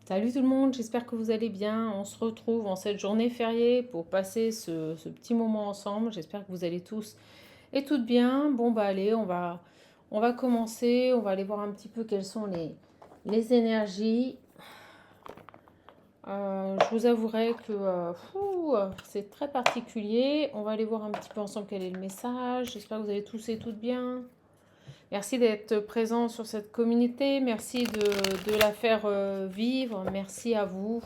Salut tout le monde, j'espère que vous allez bien. On se retrouve en cette journée fériée pour passer ce petit moment ensemble. J'espère que vous allez tous et toutes bien. Bon bah allez, on va commencer. On va aller voir un petit peu quelles sont les énergies. Je vous avouerai que c'est très particulier. On va aller voir un petit peu ensemble quel est le message. J'espère que vous allez tous et toutes bien. Merci d'être présent sur cette communauté. Merci de la faire vivre. Merci à vous.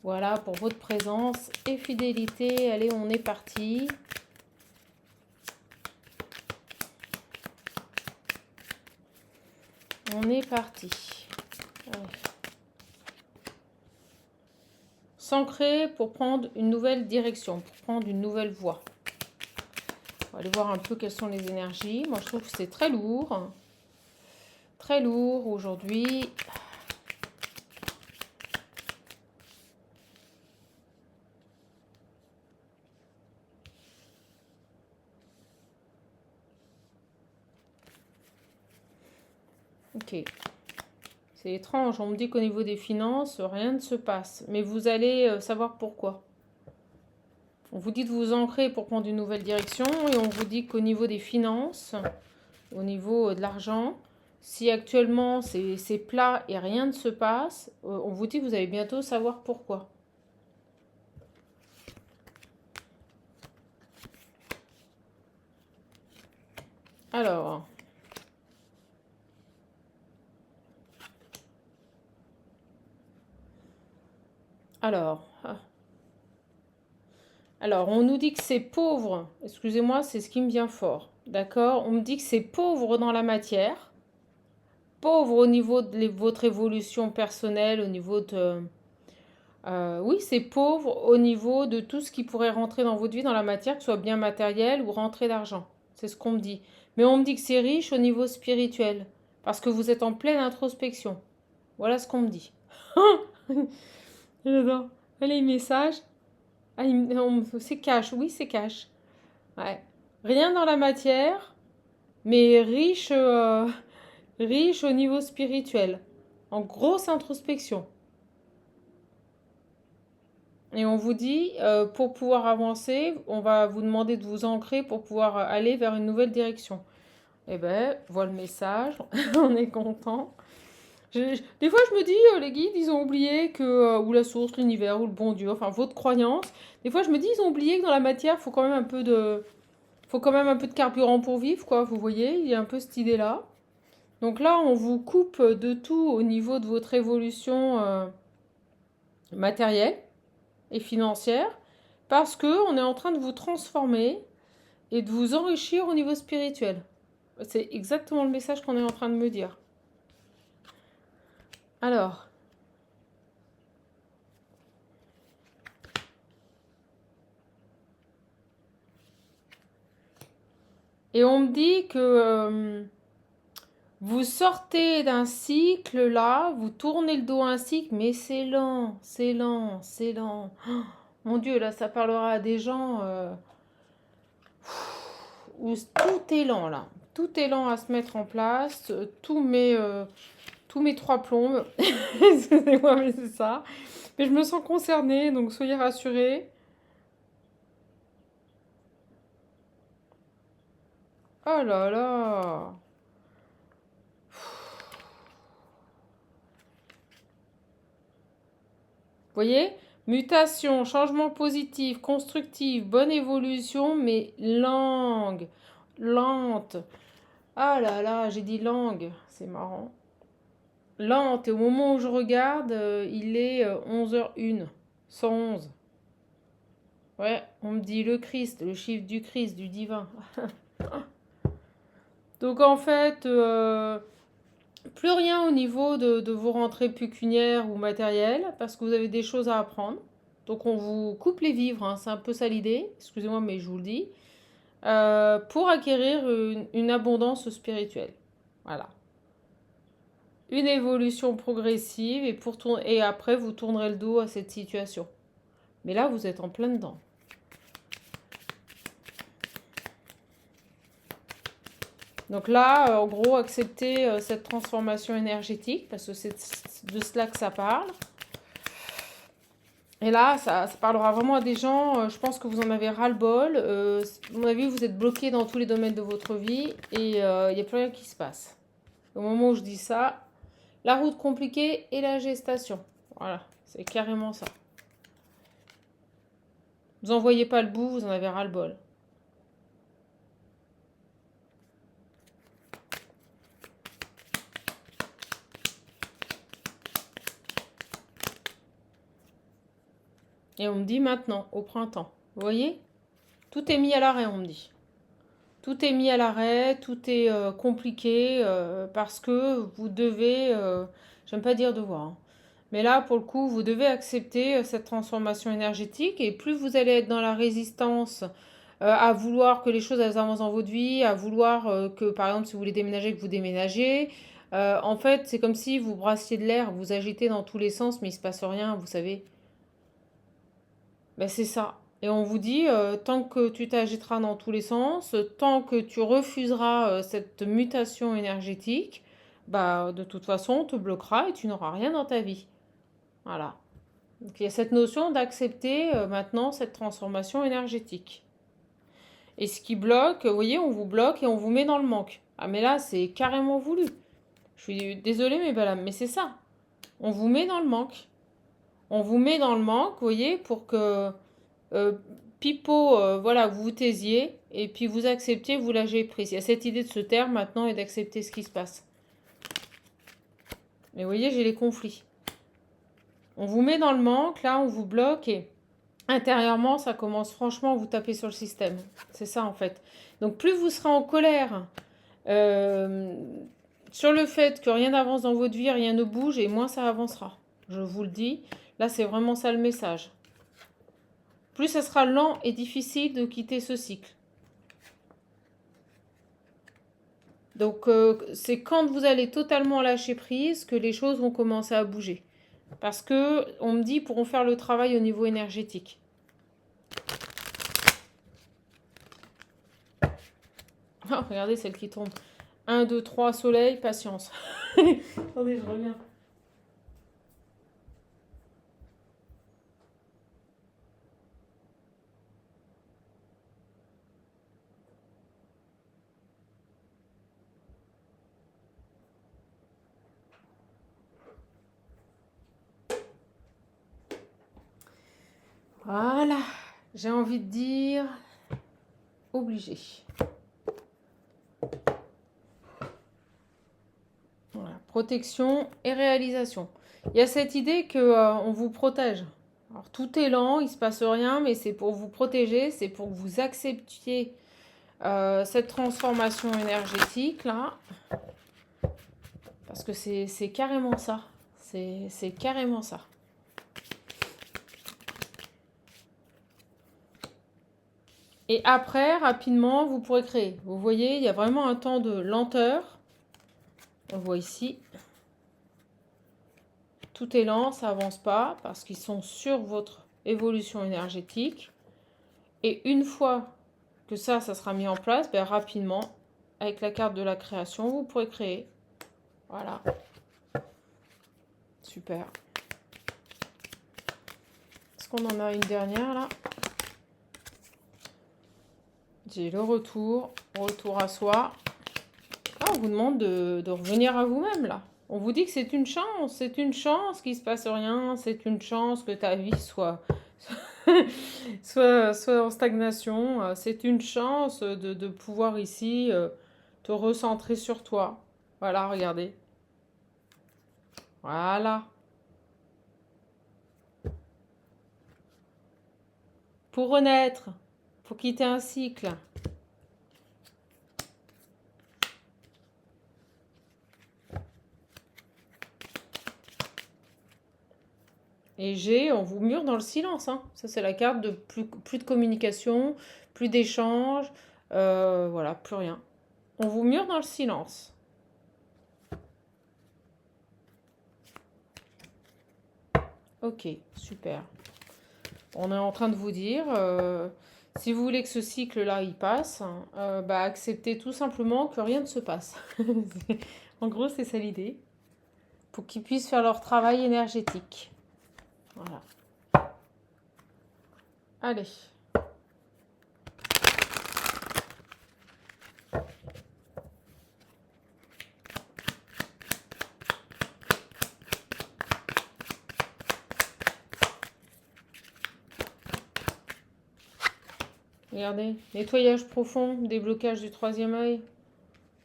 Voilà pour votre présence et fidélité. Allez, on est parti. On est parti. S'ancrer pour prendre une nouvelle direction, pour prendre une nouvelle voie. On va aller voir un peu quelles sont les énergies. Moi, je trouve que c'est très lourd. Très lourd aujourd'hui. Ok. C'est étrange. On me dit qu'au niveau des finances, rien ne se passe. Mais vous allez savoir pourquoi. On vous dit de vous ancrer pour prendre une nouvelle direction et on vous dit qu'au niveau des finances, au niveau de l'argent, si actuellement c'est plat et rien ne se passe, on vous dit que vous allez bientôt savoir pourquoi. Alors, alors, alors, on nous dit que c'est pauvre. Excusez-moi, c'est ce qui me vient fort. D'accord? On me dit que c'est pauvre dans la matière, pauvre au niveau de votre évolution personnelle, au niveau de... oui, c'est pauvre au niveau de tout ce qui pourrait rentrer dans votre vie, dans la matière, que ce soit bien matériel ou rentrer d'argent. C'est ce qu'on me dit. Mais on me dit que c'est riche au niveau spirituel, parce que vous êtes en pleine introspection. Voilà ce qu'on me dit. J'adore. Les messages. Ah, c'est cash, oui, c'est cash. Ouais. Rien dans la matière, mais riche au niveau spirituel. En grosse introspection. Et on vous dit, pour pouvoir avancer, on va vous demander de vous ancrer pour pouvoir aller vers une nouvelle direction. Eh ben, voilà le message, on est content. Des fois, je me dis, les guides, ils ont oublié que, ou la source, l'univers, ou le bon Dieu, enfin, votre croyance. Des fois, je me dis, ils ont oublié que dans la matière, faut quand même un peu de carburant pour vivre, quoi. Vous voyez, il y a un peu cette idée-là. Donc là, on vous coupe de tout au niveau de votre évolution matérielle et financière, parce que on est en train de vous transformer et de vous enrichir au niveau spirituel. C'est exactement le message qu'on est en train de me dire. Alors, et on me dit que vous sortez d'un cycle là, vous tournez le dos à un cycle, mais c'est lent, c'est lent, c'est lent. Oh, mon Dieu, là, ça parlera à des gens où tout est lent là. Tout est lent à se mettre en place, tous mes trois plombes. Excusez-moi, mais c'est ça. Mais je me sens concernée, donc soyez rassurés. Oh là là. Vous voyez? Mutation, changement positif, constructif, bonne évolution, mais langue, lente. Ah là là, j'ai dit langue, c'est marrant. Lente, et au moment où je regarde, il est 11h01, 111. Ouais, on me dit le Christ, le chiffre du Christ, du divin. Donc en fait, plus rien au niveau de vos rentrées pécuniaires ou matérielles, parce que vous avez des choses à apprendre. Donc on vous coupe les vivres, hein, c'est un peu ça l'idée, excusez-moi mais je vous le dis, pour acquérir une abondance spirituelle. Voilà. Une évolution progressive et après vous tournerez le dos à cette situation. Mais là vous êtes en plein dedans. Donc là, en gros, acceptez cette transformation énergétique, parce que c'est de cela que ça parle. Et là, ça parlera vraiment à des gens, je pense que vous en avez ras-le-bol. À mon avis, vous êtes bloqué dans tous les domaines de votre vie et il n'y a plus rien qui se passe. Au moment où je dis ça, la route compliquée et la gestation. Voilà, c'est carrément ça. Vous n'en voyez pas le bout, vous en avez ras-le-bol. Et on me dit maintenant, au printemps. Vous voyez? Tout est mis à l'arrêt, on me dit. Tout est mis à l'arrêt, tout est compliqué parce que vous devez, j'aime pas dire devoir, hein, mais là pour le coup vous devez accepter cette transformation énergétique et plus vous allez être dans la résistance à vouloir que les choses elles avancent dans votre vie, à vouloir que par exemple si vous voulez déménager que vous déménagez, en fait c'est comme si vous brassiez de l'air, vous agitez dans tous les sens mais il se passe rien, vous savez. Ben, c'est ça. Et on vous dit, tant que tu t'agiteras dans tous les sens, tant que tu refuseras cette mutation énergétique, bah, de toute façon, on te bloquera et tu n'auras rien dans ta vie. Voilà. Donc il y a cette notion d'accepter maintenant cette transformation énergétique. Et ce qui bloque, vous voyez, on vous bloque et on vous met dans le manque. Ah mais là, c'est carrément voulu. Je suis désolée, mais c'est ça. On vous met dans le manque. On vous met dans le manque, vous voyez, pour que euh, pipeau, voilà, vous vous taisiez et puis vous acceptiez, vous lâchez prise. Il y a cette idée de se taire maintenant et d'accepter ce qui se passe. Mais vous voyez, j'ai les conflits. On vous met dans le manque, là, on vous bloque et intérieurement, ça commence franchement à vous taper sur le système. C'est ça, en fait. Donc, plus vous serez en colère euh, sur le fait que rien n'avance dans votre vie, rien ne bouge, et moins ça avancera. Je vous le dis. Là, c'est vraiment ça le message. Plus ça sera lent et difficile de quitter ce cycle. Donc, c'est quand vous allez totalement lâcher prise que les choses vont commencer à bouger. Parce que, on me dit, pourront faire le travail au niveau énergétique. Oh, regardez celle qui tombe. 1, 2, 3, soleil, patience. Attendez, je reviens. Voilà. J'ai envie de dire obligé. Voilà. Protection et réalisation. Il y a cette idée que on vous protège. Alors tout est lent, il se passe rien, mais c'est pour vous protéger, c'est pour que vous acceptiez cette transformation énergétique là, parce que c'est carrément ça. C'est carrément ça. Et après, rapidement, vous pourrez créer. Vous voyez, il y a vraiment un temps de lenteur. On voit ici. Tout est lent, ça avance pas parce qu'ils sont sur votre évolution énergétique. Et une fois que ça sera mis en place, ben, rapidement, avec la carte de la création, vous pourrez créer. Voilà. Super. Est-ce qu'on en a une dernière là? J'ai le retour à soi. Ah, on vous demande de revenir à vous-même là. On vous dit que c'est une chance qu'il se passe rien, c'est une chance que ta vie soit soit en stagnation, c'est une chance de pouvoir ici te recentrer sur toi. Voilà, regardez. Voilà. Pour renaître, pour quitter un cycle. Et G, on vous mure dans le silence. Hein. Ça, c'est la carte de plus de communication, plus d'échanges, voilà, plus rien. On vous mure dans le silence. Ok, super. On est en train de vous dire, si vous voulez que ce cycle-là, il passe, bah, acceptez tout simplement que rien ne se passe. En gros, c'est ça l'idée. Pour qu'ils puissent faire leur travail énergétique. Voilà. Allez. Regardez, nettoyage profond, déblocage du troisième œil.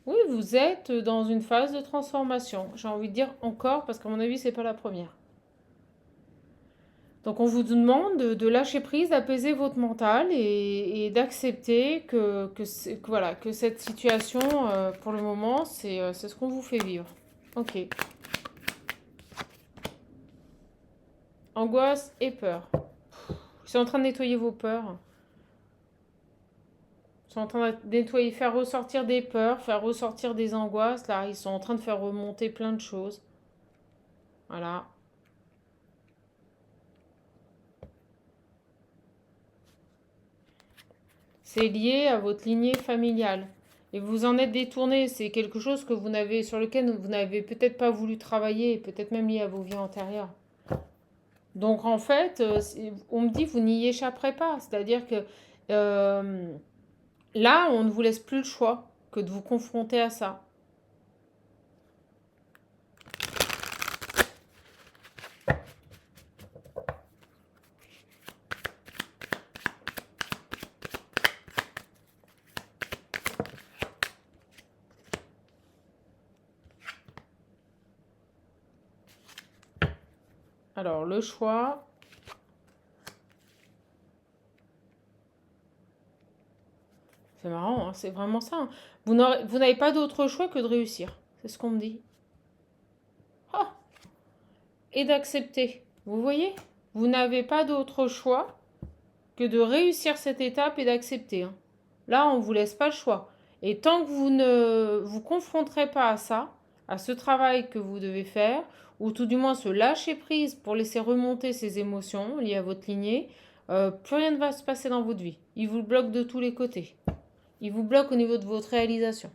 Oui, vous êtes dans une phase de transformation. J'ai envie de dire encore, parce qu'à mon avis, c'est pas la première. Donc on vous demande de lâcher prise, d'apaiser votre mental et d'accepter voilà, que cette situation, pour le moment, c'est ce qu'on vous fait vivre. Ok. Angoisse et peur. Ils sont en train de nettoyer vos peurs. Ils sont en train de nettoyer, faire ressortir des peurs, faire ressortir des angoisses. Là, ils sont en train de faire remonter plein de choses. Voilà. C'est lié à votre lignée familiale. Et vous en êtes détourné. C'est quelque chose que vous n'avez, sur lequel vous n'avez peut-être pas voulu travailler, peut-être même lié à vos vies antérieures. Donc en fait, on me dit vous n'y échapperez pas. C'est-à-dire que là, on ne vous laisse plus le choix que de vous confronter à ça. Alors, le choix. C'est marrant, hein, c'est vraiment ça. Hein. Vous n'avez pas d'autre choix que de réussir. C'est ce qu'on me dit. Ah, et d'accepter. Vous voyez? Vous n'avez pas d'autre choix que de réussir cette étape et d'accepter. Hein. Là, on ne vous laisse pas le choix. Et tant que vous ne vous confronterez pas à ça, à ce travail que vous devez faire, ou tout du moins se lâcher prise pour laisser remonter ces émotions liées à votre lignée, plus rien ne va se passer dans votre vie. Il vous bloque de tous les côtés. Il vous bloque au niveau de votre réalisation.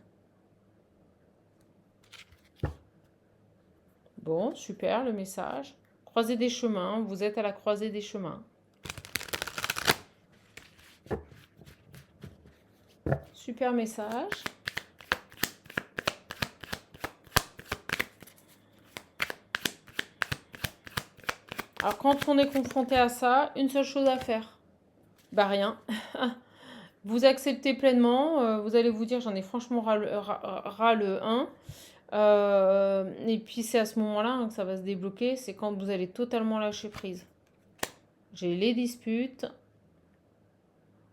Bon, super le message. Croisée des chemins, vous êtes à la croisée des chemins. Super message. Alors quand on est confronté à ça, une seule chose à faire. Bah rien. Vous acceptez pleinement, vous allez vous dire j'en ai franchement ras le 1. Et puis c'est à ce moment-là hein, que ça va se débloquer, c'est quand vous allez totalement lâcher prise. J'ai les disputes.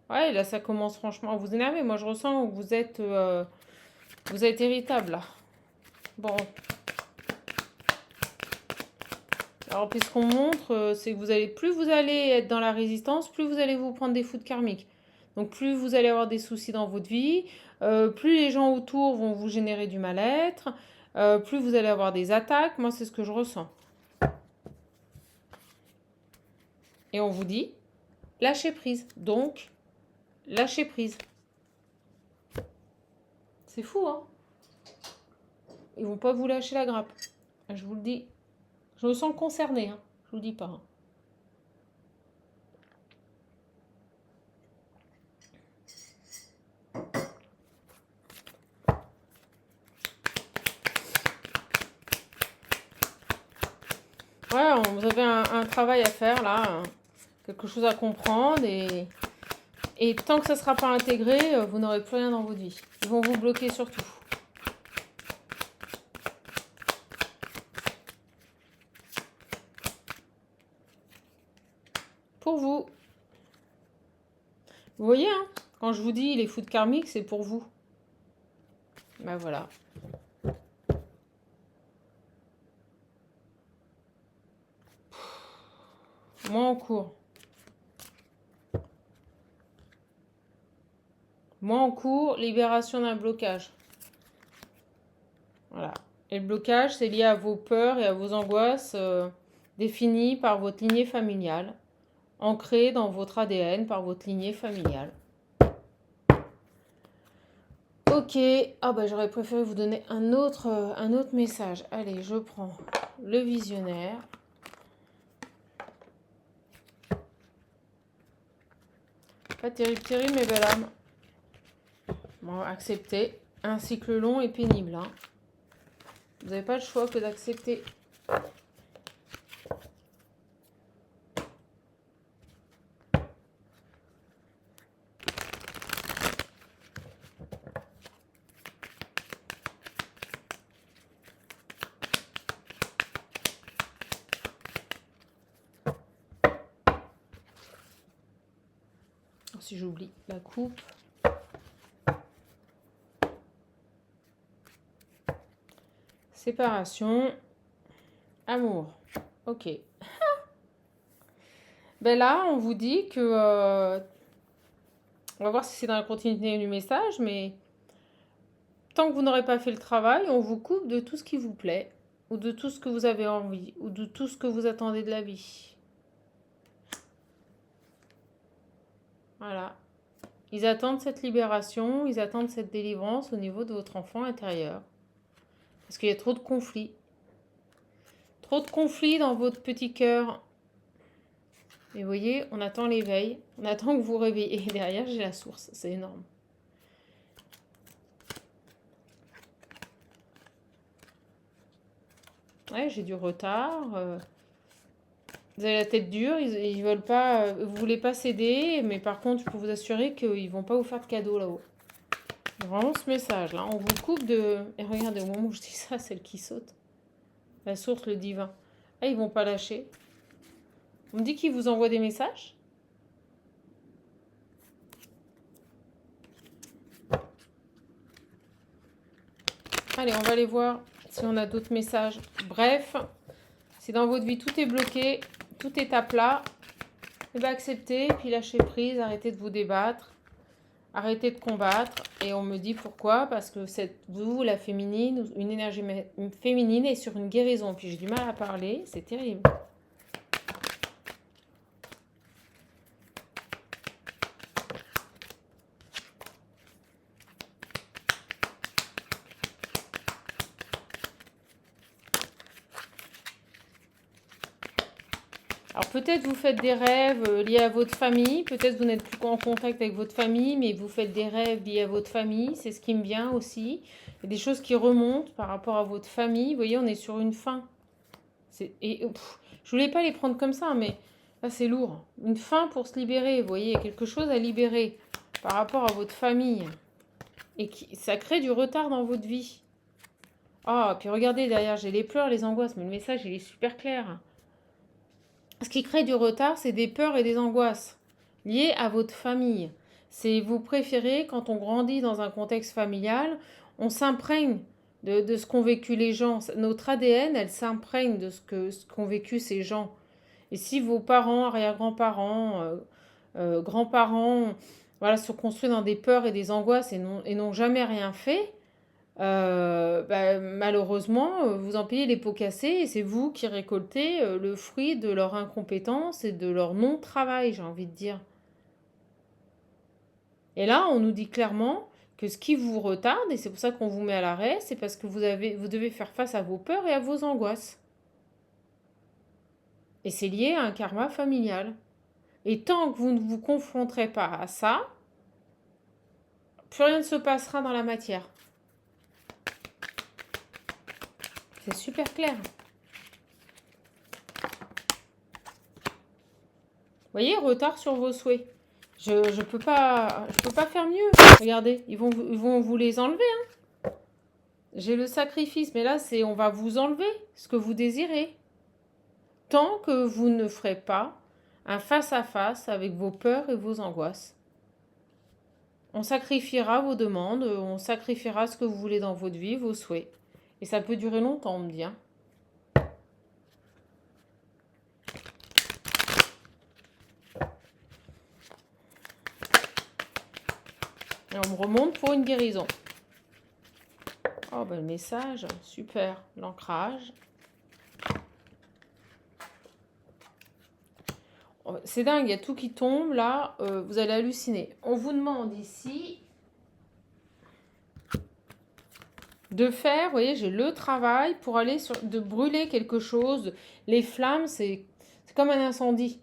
Ouais, là ça commence franchement à vous énerver. Moi je ressens que vous êtes irritable là. Bon. Alors puis ce qu'on montre, c'est que plus vous allez être dans la résistance, plus vous allez vous prendre des foudres karmiques. Donc plus vous allez avoir des soucis dans votre vie, plus les gens autour vont vous générer du mal-être, plus vous allez avoir des attaques. Moi, c'est ce que je ressens. Et on vous dit, lâchez prise. Donc, lâchez prise. C'est fou, hein? Ils vont pas vous lâcher la grappe. Je vous le dis. Je me sens concernée, hein. Je vous le dis pas. Hein. Ouais, vous avez un travail à faire là, hein. Quelque chose à comprendre et tant que ça ne sera pas intégré, vous n'aurez plus rien dans votre vie. Ils vont vous bloquer sur tout. Pour vous. Vous voyez, hein, quand je vous dis les foudres karmiques, c'est pour vous. Ben voilà. Moi en cours. Moi en cours, libération d'un blocage. Voilà. Et le blocage, c'est lié à vos peurs et à vos angoisses définies par votre lignée familiale, ancrées dans votre ADN par votre lignée familiale. Ok, ah bah j'aurais préféré vous donner un autre message. Allez, je prends le visionnaire. Pas terrible, terrible, mais belle âme. Bon, accepter. Un cycle long et pénible. Hein. Vous n'avez pas le choix que d'accepter. Si j'oublie la coupe. Séparation. Amour. Ok. Ben là, on vous dit que... on va voir si c'est dans la continuité du message, mais tant que vous n'aurez pas fait le travail, on vous coupe de tout ce qui vous plaît, ou de tout ce que vous avez envie, ou de tout ce que vous attendez de la vie. Voilà. Ils attendent cette libération, ils attendent cette délivrance au niveau de votre enfant intérieur. Parce qu'il y a trop de conflits. Trop de conflits dans votre petit cœur. Et vous voyez, on attend l'éveil, on attend que vous réveillez. Et derrière, j'ai la source, c'est énorme. Ouais, j'ai du retard. Vous avez la tête dure, ils veulent pas, vous voulez pas céder, mais par contre, je peux vous assurer qu'ils vont pas vous faire de cadeaux là-haut. Vraiment ce message là, on vous coupe de... Et regardez, au moment où je dis ça, celle qui saute. La source, le divin. Ah, ils vont pas lâcher. On me dit qu'ils vous envoient des messages. Allez, on va aller voir si on a d'autres messages. Bref, si dans votre vie tout est bloqué, tout est à plat, et bien acceptez, puis lâchez prise, arrêtez de vous débattre, arrêtez de combattre. Et on me dit pourquoi, parce que vous, la féminine, une énergie féminine est sur une guérison. Puis j'ai du mal à parler, c'est terrible. Alors peut-être vous faites des rêves liés à votre famille, peut-être vous n'êtes plus en contact avec votre famille, mais vous faites des rêves liés à votre famille, c'est ce qui me vient aussi. Il y a des choses qui remontent par rapport à votre famille, vous voyez, on est sur une fin. Je voulais pas les prendre comme ça, mais là c'est lourd. Une fin pour se libérer, vous voyez, il y a quelque chose à libérer par rapport à votre famille. Et ça crée du retard dans votre vie. Ah, puis regardez derrière, j'ai les pleurs, les angoisses, mais le message il est super clair. Ce qui crée du retard, c'est des peurs et des angoisses liées à votre famille. C'est vous préférez, quand on grandit dans un contexte familial, on s'imprègne de ce qu'ont vécu les gens. Notre ADN, elle s'imprègne de ce qu'ont vécu ces gens. Et si vos parents, arrière-grands-parents, grands-parents, voilà, sont construits dans des peurs et des angoisses et n'ont jamais rien fait, malheureusement, vous en payez les pots cassés et c'est vous qui récoltez le fruit de leur incompétence et de leur non-travail, j'ai envie de dire. Et là, on nous dit clairement que ce qui vous retarde, et c'est pour ça qu'on vous met à l'arrêt, c'est parce que vous devez faire face à vos peurs et à vos angoisses. Et c'est lié à un karma familial. Et tant que vous ne vous confronterez pas à ça, plus rien ne se passera dans la matière. C'est super clair. Vous voyez, retard sur vos souhaits. Je peux pas faire mieux. Regardez, ils vont vous les enlever. Hein. J'ai le sacrifice, mais là, on va vous enlever ce que vous désirez. Tant que vous ne ferez pas un face-à-face avec vos peurs et vos angoisses. On sacrifiera vos demandes, on sacrifiera ce que vous voulez dans votre vie, vos souhaits. Et ça peut durer longtemps, on me dit. Hein. Et on me remonte pour une guérison. Oh, ben le message, super. L'ancrage. C'est dingue, il y a tout qui tombe, là, vous allez halluciner. On vous demande ici de faire, vous voyez, j'ai le travail pour aller de brûler quelque chose. Les flammes, c'est comme un incendie.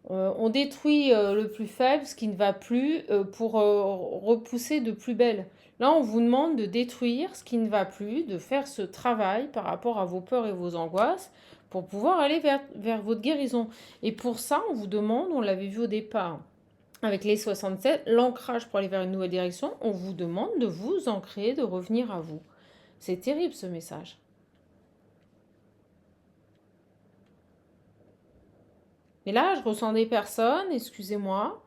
On détruit le plus faible, ce qui ne va plus, pour repousser de plus belle. Là, on vous demande de détruire ce qui ne va plus, de faire ce travail par rapport à vos peurs et vos angoisses pour pouvoir aller vers votre guérison. Et pour ça, on vous demande, on l'avait vu au départ avec les 67, l'ancrage pour aller vers une nouvelle direction, on vous demande de vous ancrer, de revenir à vous. C'est terrible ce message. Et là, je ressens des personnes, excusez-moi,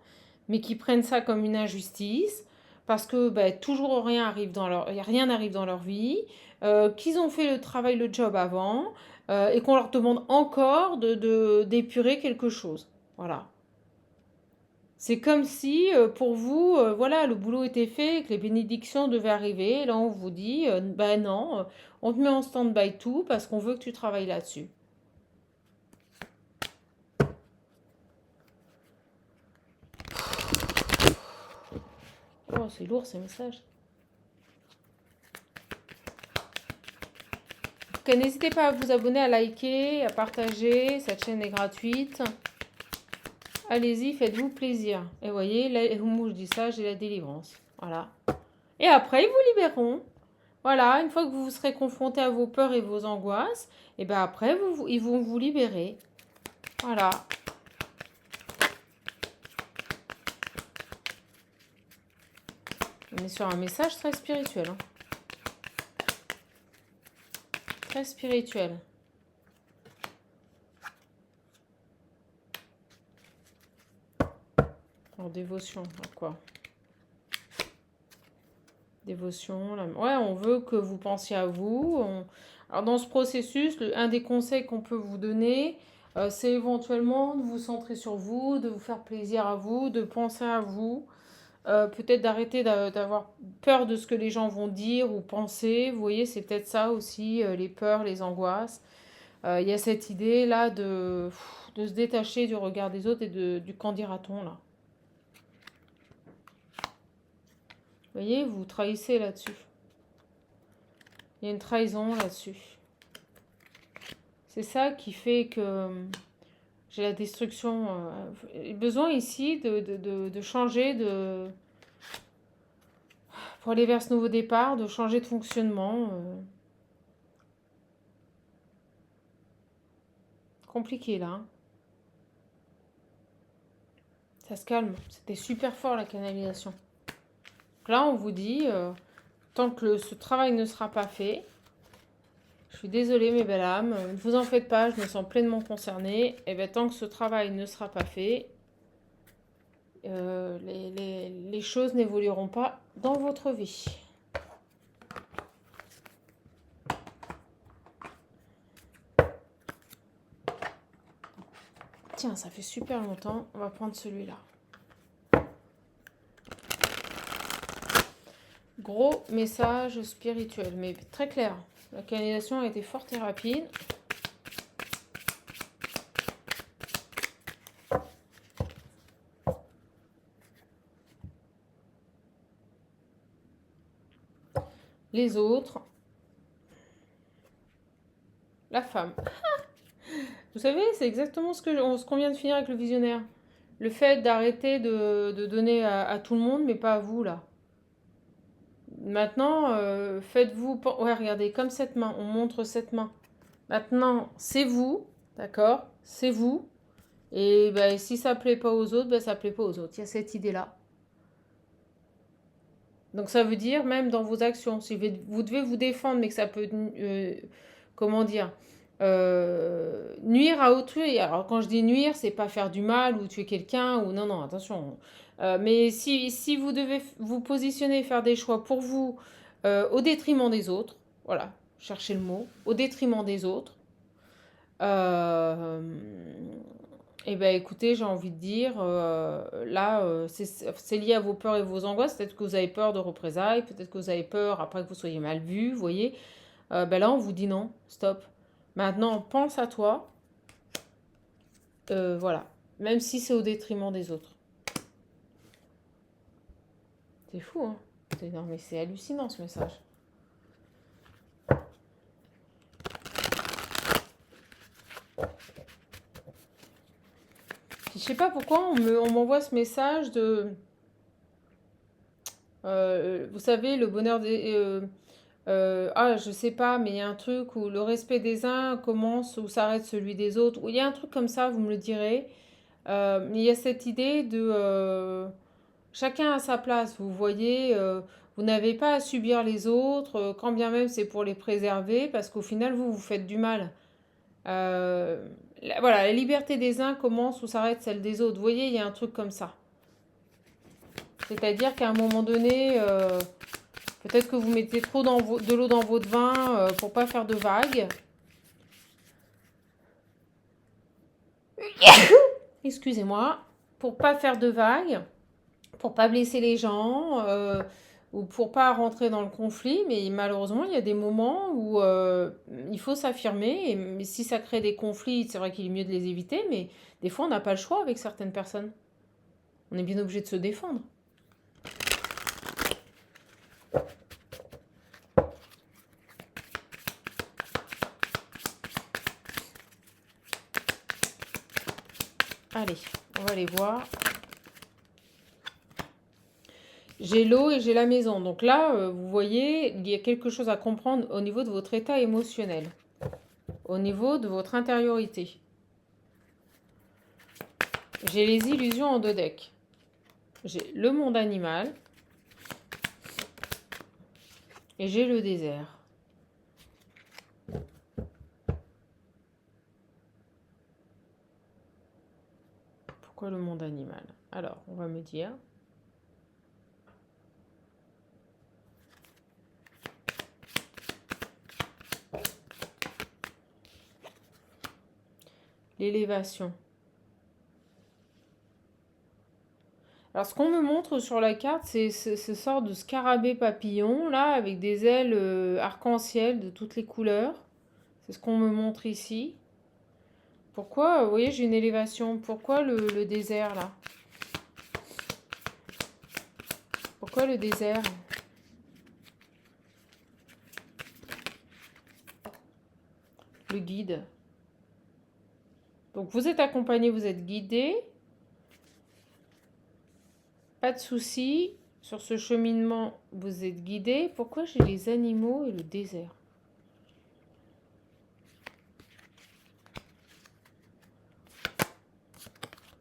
mais qui prennent ça comme une injustice, parce que toujours rien n'arrive dans leur vie, qu'ils ont fait le travail, le job avant, et qu'on leur demande encore d'épurer quelque chose. Voilà. C'est comme si, pour vous, voilà, le boulot était fait, que les bénédictions devaient arriver, et là on vous dit, non, on te met en stand-by tout, parce qu'on veut que tu travailles là-dessus. Oh, c'est lourd ces messages. En tout cas, n'hésitez pas à vous abonner, à liker, à partager. Cette chaîne est gratuite. Allez-y, faites-vous plaisir. Et vous voyez, là, je dis ça, j'ai la délivrance. Voilà. Et après, ils vous libéreront. Voilà, une fois que vous serez confronté à vos peurs et vos angoisses, et bien après, ils vont vous libérer. Voilà. On est sur un message très spirituel. Hein. Très spirituel. Alors, dévotion, quoi? Dévotion. Ouais, on veut que vous pensiez à vous. Alors, dans ce processus, un des conseils qu'on peut vous donner, c'est éventuellement de vous centrer sur vous, de vous faire plaisir à vous, de penser à vous. Peut-être d'arrêter d'avoir peur de ce que les gens vont dire ou penser. Vous voyez, c'est peut-être ça aussi, les peurs, les angoisses. Il y a cette idée-là de se détacher du regard des autres et du qu'en dira-t-on, là. Vous voyez, vous trahissez là-dessus. Il y a une trahison là-dessus. C'est ça qui fait que j'ai la destruction. J'ai besoin ici de changer, pour aller vers ce nouveau départ, de changer de fonctionnement. Compliqué là. Hein. Ça se calme. C'était super fort la canalisation. Donc là, on vous dit, tant que ce travail ne sera pas fait, je suis désolée mes belles âmes, ne vous en faites pas, je me sens pleinement concernée. Et bien tant que ce travail ne sera pas fait, les choses n'évolueront pas dans votre vie. Tiens, ça fait super longtemps, on va prendre celui-là. Gros message spirituel, mais très clair. La canalisation a été forte et rapide. Les autres. La femme. Vous savez, c'est exactement ce qu'on vient de finir avec le visionnaire. Le fait d'arrêter de donner à tout le monde, mais pas à vous, là. Maintenant, faites-vous... Ouais, regardez, comme cette main, on montre cette main. Maintenant, c'est vous, d'accord? C'est vous. Et si ça plaît pas aux autres, ça plaît pas aux autres. Il y a cette idée-là. Donc ça veut dire, même dans vos actions, si vous devez vous défendre, mais que ça peut... comment dire nuire à autrui. Alors quand je dis nuire, c'est pas faire du mal ou tuer quelqu'un, ou non, attention. Mais si vous devez vous positionner, faire des choix pour vous, au détriment des autres, voilà, cherchez le mot, au détriment des autres, et écoutez, j'ai envie de dire, là, c'est lié à vos peurs et vos angoisses. Peut-être que vous avez peur de représailles, peut-être que vous avez peur après que vous soyez mal vu, vous voyez. Là, on vous dit non, stop. Maintenant, pense à toi. Voilà. Même si c'est au détriment des autres. C'est fou, hein? Non, mais c'est hallucinant, ce message. Je sais pas pourquoi on m'envoie ce message de... vous savez, le bonheur des... ah, je sais pas, mais il y a un truc où le respect des uns commence où s'arrête celui des autres. Ou il y a un truc comme ça, vous me le direz. Il y a cette idée de... chacun à sa place, vous voyez. Vous n'avez pas à subir les autres, quand bien même c'est pour les préserver, parce qu'au final, vous faites du mal. Voilà, la liberté des uns commence où s'arrête celle des autres. Vous voyez, il y a un truc comme ça. C'est-à-dire qu'à un moment donné, peut-être que vous mettez trop de l'eau dans votre vin pour pas faire de vagues. Excusez-moi. Pour pas faire de vagues, pour pas blesser les gens ou pour pas rentrer dans le conflit. Mais malheureusement, il y a des moments où il faut s'affirmer. Mais si ça crée des conflits, c'est vrai qu'il est mieux de les éviter. Mais des fois, on n'a pas le choix avec certaines personnes. On est bien obligé de se défendre. Allez, on va aller voir. J'ai l'eau et j'ai la maison. Donc là, vous voyez, il y a quelque chose à comprendre au niveau de votre état émotionnel, au niveau de votre intériorité. J'ai les illusions en 2 decks. J'ai le monde animal et j'ai le désert. Pourquoi le monde animal? Alors, on va me dire... l'élévation. Alors, ce qu'on me montre sur la carte, c'est ce sort de scarabée papillon, là, avec des ailes arc-en-ciel de toutes les couleurs. C'est ce qu'on me montre ici. Pourquoi, vous voyez, j'ai une élévation. Pourquoi le désert, là? Pourquoi le désert? Le guide. Donc, vous êtes accompagné, vous êtes guidé. Pas de souci. Sur ce cheminement, vous êtes guidé. Pourquoi j'ai les animaux et le désert?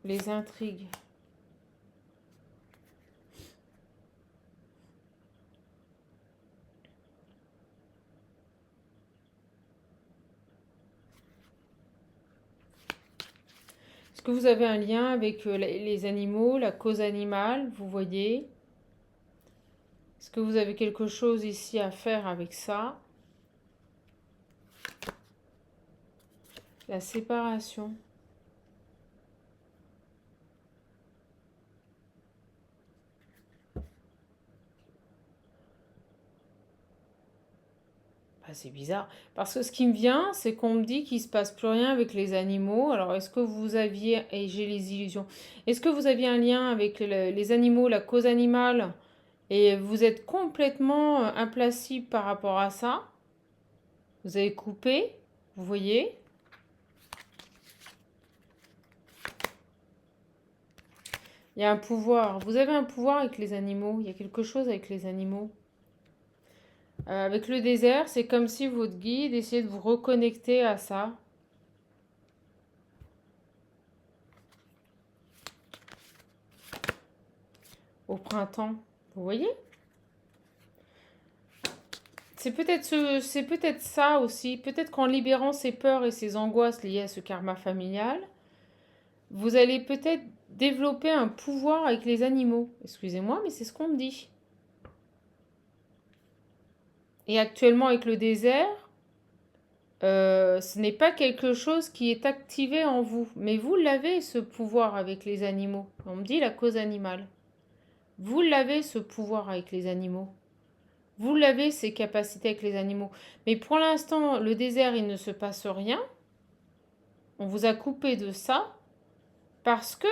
Les intrigues. Est-ce que vous avez un lien avec les animaux, la cause animale, vous voyez? Est-ce que vous avez quelque chose ici à faire avec ça? La séparation. C'est bizarre. Parce que ce qui me vient, c'est qu'on me dit qu'il ne se passe plus rien avec les animaux. Alors, est-ce que vous aviez... Et j'ai les illusions. Est-ce que vous aviez un lien avec les animaux, la cause animale? Et vous êtes complètement implacible par rapport à ça? Vous avez coupé? Vous voyez? Il y a un pouvoir. Vous avez un pouvoir avec les animaux. Il y a quelque chose avec les animaux. Avec le désert, c'est comme si votre guide essayait de vous reconnecter à ça. Au printemps. Vous voyez? C'est peut-être ça aussi. Peut-être qu'en libérant ces peurs et ces angoisses liées à ce karma familial, vous allez peut-être développer un pouvoir avec les animaux. Excusez-moi, mais c'est ce qu'on me dit. Et actuellement avec le désert, ce n'est pas quelque chose qui est activé en vous. Mais vous l'avez, ce pouvoir avec les animaux. On me dit la cause animale. Vous l'avez, ce pouvoir avec les animaux. Vous l'avez, ces capacités avec les animaux. Mais pour l'instant, le désert, il ne se passe rien. On vous a coupé de ça parce que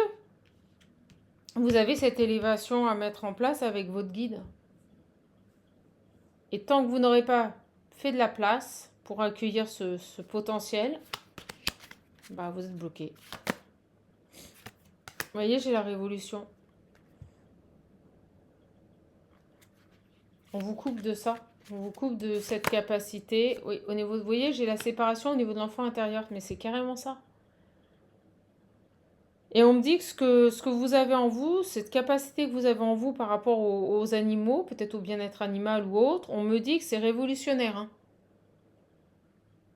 vous avez cette élévation à mettre en place avec votre guide. Et tant que vous n'aurez pas fait de la place pour accueillir ce potentiel, bah vous êtes bloqué. voyez, j'ai la révolution. On vous coupe de ça. On vous coupe de cette capacité. Oui, au niveau, vous voyez, j'ai la séparation au niveau de l'enfant intérieur. Mais c'est carrément ça. Et on me dit que ce que vous avez en vous, cette capacité que vous avez en vous par rapport aux animaux, peut-être au bien-être animal ou autre, on me dit que c'est révolutionnaire. Hein.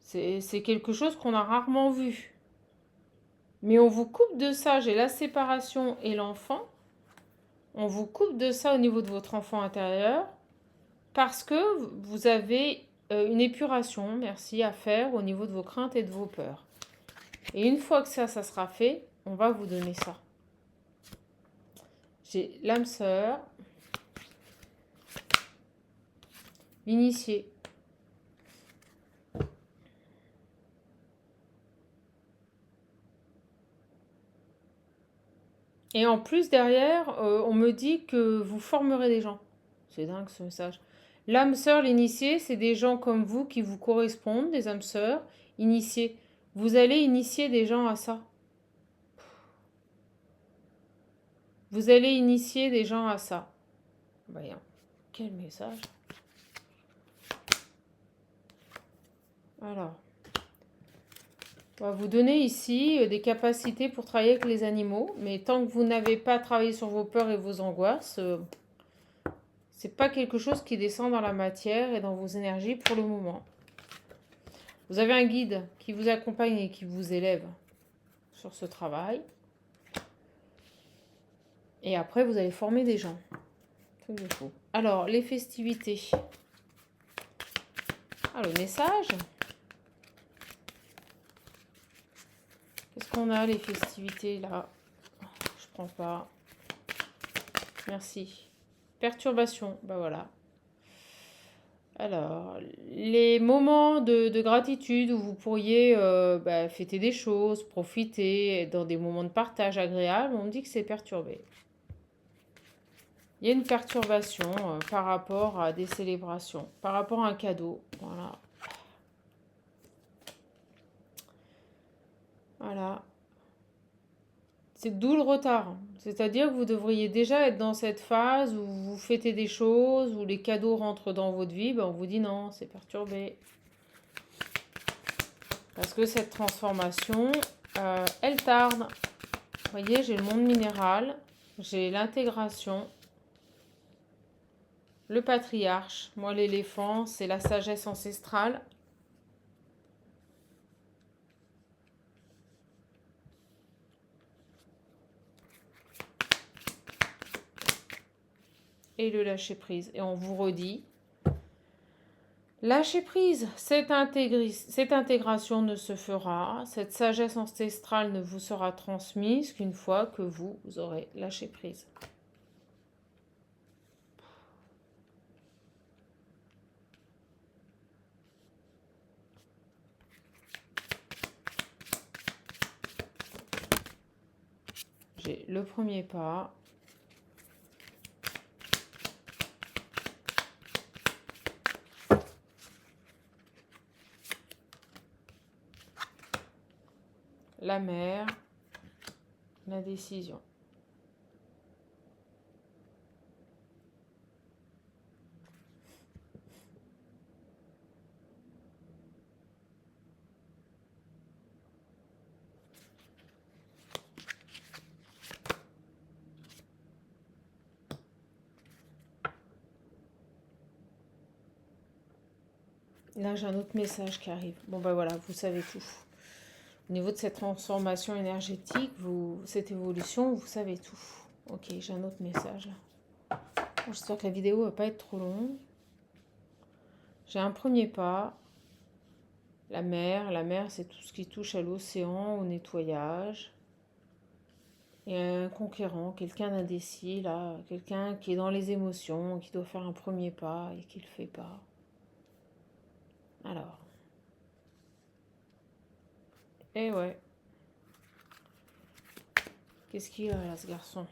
C'est quelque chose qu'on a rarement vu. Mais on vous coupe de ça, j'ai la séparation et l'enfant. On vous coupe de ça au niveau de votre enfant intérieur parce que vous avez une épuration, merci, à faire au niveau de vos craintes et de vos peurs. Et une fois que ça sera fait, on va vous donner ça. J'ai l'âme sœur, l'initié. Et en plus, derrière, on me dit que vous formerez des gens. C'est dingue ce message. L'âme sœur, l'initié, c'est des gens comme vous qui vous correspondent, des âmes sœurs, initiés. Vous allez initier des gens à ça. Vous allez initier des gens à ça. Voyons. Quel message. Alors. On va vous donner ici des capacités pour travailler avec les animaux. Mais tant que vous n'avez pas travaillé sur vos peurs et vos angoisses, c'est pas quelque chose qui descend dans la matière et dans vos énergies pour le moment. Vous avez un guide qui vous accompagne et qui vous élève sur ce travail. Et après, vous allez former des gens. Tout de faux. Alors, les festivités. Ah, le message. Qu'est-ce qu'on a, les festivités, là? Je prends pas. Merci. Perturbation. Ben voilà. Alors, les moments de gratitude où vous pourriez fêter des choses, profiter, être dans des moments de partage agréables, on me dit que c'est perturbé. Il y a une perturbation par rapport à des célébrations, par rapport à un cadeau. Voilà. Voilà. C'est d'où le retard. C'est-à-dire que vous devriez déjà être dans cette phase où vous fêtez des choses, où les cadeaux rentrent dans votre vie. Ben on vous dit non, c'est perturbé. Parce que cette transformation, elle tarde. Vous voyez, j'ai le monde minéral, j'ai l'intégration, le patriarche. Moi, l'éléphant, c'est la sagesse ancestrale. Et le lâcher prise. Et on vous redit, lâcher prise, cette intégration ne se fera, cette sagesse ancestrale ne vous sera transmise qu'une fois que vous aurez lâché prise. J'ai le premier pas. La mer, la décision. Là, j'ai un autre message qui arrive. Bon, ben voilà, vous savez tout. Au niveau de cette transformation énergétique, cette évolution, vous savez tout. Ok, j'ai un autre message. Bon, j'espère que la vidéo ne va pas être trop longue. J'ai un premier pas. La mer, c'est tout ce qui touche à l'océan, au nettoyage. Et un conquérant, quelqu'un d'indécis, là, quelqu'un qui est dans les émotions, qui doit faire un premier pas et qui ne le fait pas. Alors. Eh ouais. Qu'est-ce qu'il a là, ce garçon?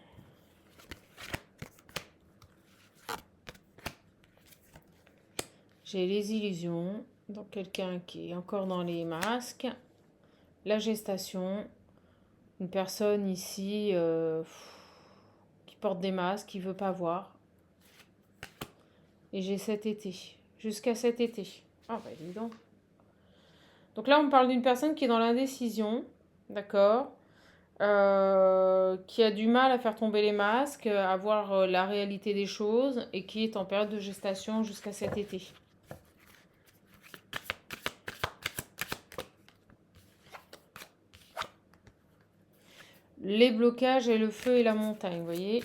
J'ai les illusions, donc quelqu'un qui est encore dans les masques, la gestation, Une personne ici qui porte des masques, qui veut pas voir. Et j'ai cet été. Jusqu'à cet été. Ah bah dis donc. Donc là, on parle d'une personne qui est dans l'indécision. D'accord, qui a du mal à faire tomber les masques, à voir la réalité des choses et qui est en période de gestation jusqu'à cet été. Les blocages et le feu et la montagne, vous voyez.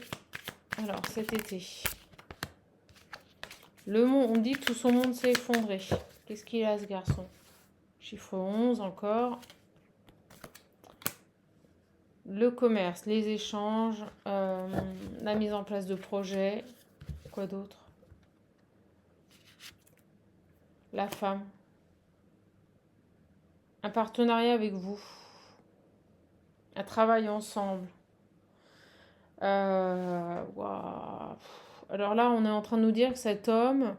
Alors, cet été. Le monde, on dit que tout son monde s'est effondré. Qu'est-ce qu'il a, ce garçon? Chiffre 11 encore. Le commerce, les échanges, la mise en place de projets. Quoi d'autre? La femme. Un partenariat avec vous. Un travail ensemble. Wow. Alors là, on est en train de nous dire que cet homme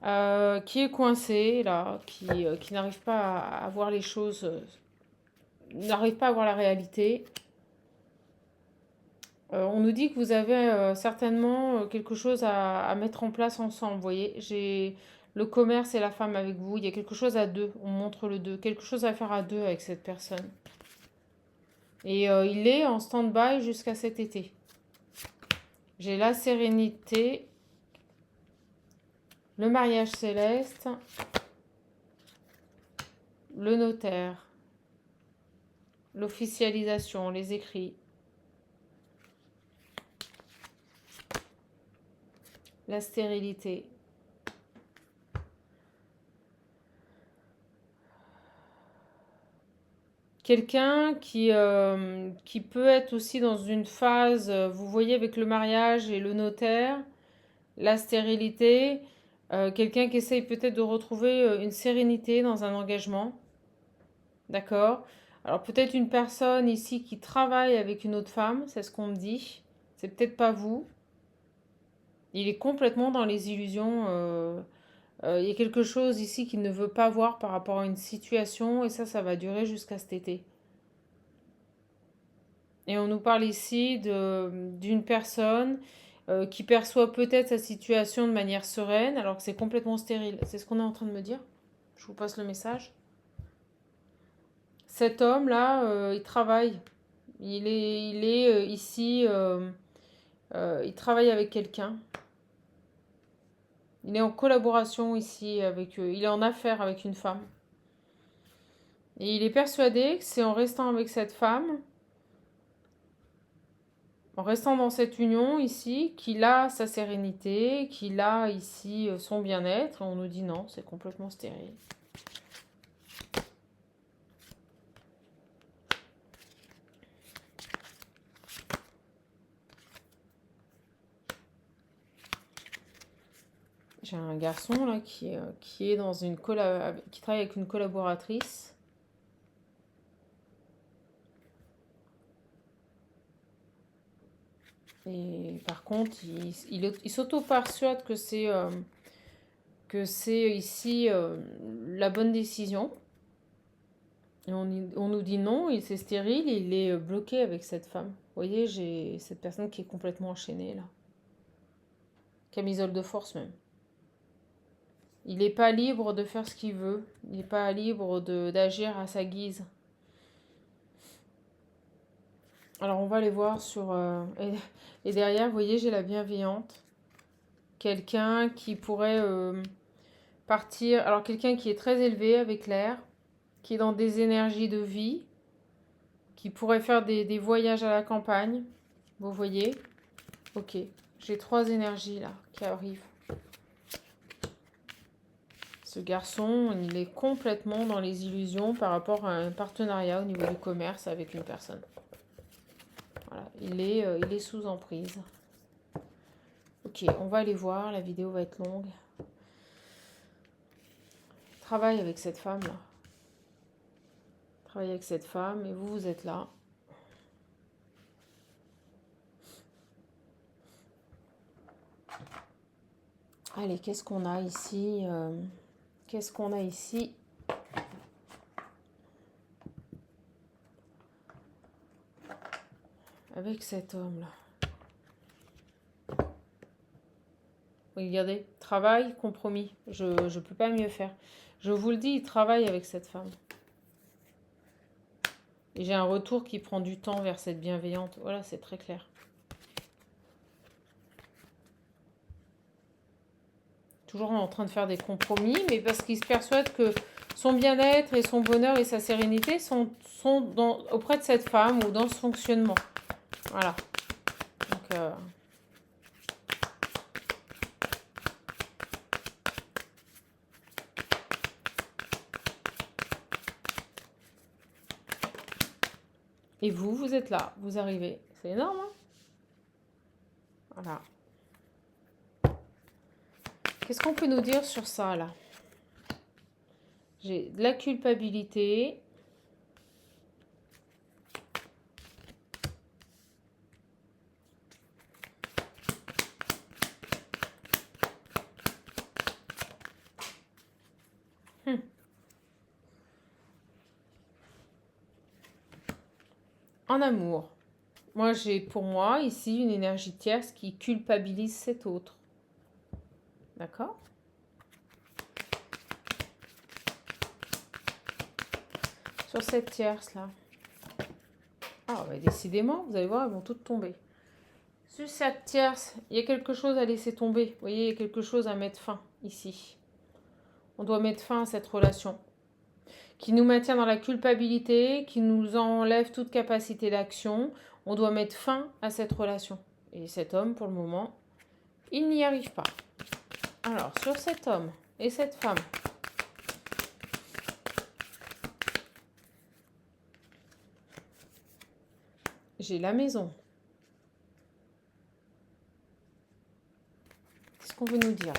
qui est coincé, là, qui n'arrive pas à voir les choses, n'arrive pas à voir la réalité, on nous dit que vous avez certainement quelque chose à mettre en place ensemble. Vous voyez, j'ai le commerce et la femme avec vous. Il y a quelque chose à deux. On montre le deux. Quelque chose à faire à deux avec cette personne. Et il est en stand-by jusqu'à cet été. J'ai la sérénité, le mariage céleste, le notaire, l'officialisation, les écrits, la stérilité. Quelqu'un qui peut être aussi dans une phase, vous voyez, avec le mariage et le notaire, la stérilité, quelqu'un qui essaye peut-être de retrouver une sérénité dans un engagement. D'accord? Alors peut-être une personne ici qui travaille avec une autre femme, c'est ce qu'on me dit. C'est peut-être pas vous. Il est complètement dans les illusions. Il y a quelque chose ici qu'il ne veut pas voir par rapport à une situation et ça va durer jusqu'à cet été. Et on nous parle ici d'une personne qui perçoit peut-être sa situation de manière sereine alors que c'est complètement stérile. C'est ce qu'on est en train de me dire. Je vous passe le message. Cet homme-là, il travaille. Il est ici, il travaille avec quelqu'un. Il est en collaboration ici avec eux. Il est en affaire avec une femme. Et il est persuadé que c'est en restant avec cette femme, en restant dans cette union ici, qu'il a sa sérénité, qu'il a ici son bien-être. Et on nous dit non, c'est complètement stérile. J'ai un garçon là qui est dans une qui travaille avec une collaboratrice. Et par contre, il s'auto-persuade que c'est ici la bonne décision. Et on nous dit non, il c'est stérile, il est bloqué avec cette femme. Vous voyez, j'ai cette personne qui est complètement enchaînée là. Camisole de force même. Il n'est pas libre de faire ce qu'il veut. Il n'est pas libre d'agir à sa guise. Alors on va aller voir sur... et derrière, vous voyez, j'ai la bienveillante. Quelqu'un qui pourrait partir... Alors quelqu'un qui est très élevé avec l'air, qui est dans des énergies de vie, qui pourrait faire des voyages à la campagne. Vous voyez? Ok, j'ai 3 énergies là qui arrivent. Ce garçon, il est complètement dans les illusions par rapport à un partenariat au niveau du commerce avec une personne. Voilà, il est sous emprise. Ok, on va aller voir, la vidéo va être longue. Travaille avec cette femme là. Travaille avec cette femme et vous êtes là. Allez, qu'est-ce qu'on a ici? Qu'est-ce qu'on a ici? avec cet homme-là. Regardez, travail, compromis. Je ne peux pas mieux faire. Je vous le dis, il travaille avec cette femme. Et j'ai un retour qui prend du temps vers cette bienveillante. Voilà, c'est très clair. Toujours en train de faire des compromis, mais parce qu'il se persuade que son bien-être et son bonheur et sa sérénité sont auprès de cette femme ou dans ce fonctionnement. Voilà. Donc, et vous êtes là, vous arrivez. C'est énorme, hein? Voilà. Qu'est-ce qu'on peut nous dire sur ça, là? J'ai de la culpabilité. En amour. Moi, j'ai pour moi ici une énergie tierce qui culpabilise cet autre. D'accord? Sur cette tierce-là. Ah, bah, décidément, vous allez voir, elles vont toutes tomber. Sur cette tierce, il y a quelque chose à laisser tomber. Vous voyez, il y a quelque chose à mettre fin ici. On doit mettre fin à cette relation qui nous maintient dans la culpabilité, qui nous enlève toute capacité d'action. On doit mettre fin à cette relation. Et cet homme, pour le moment, il n'y arrive pas. Alors, sur cet homme et cette femme, j'ai la maison. Qu'est-ce qu'on veut nous dire?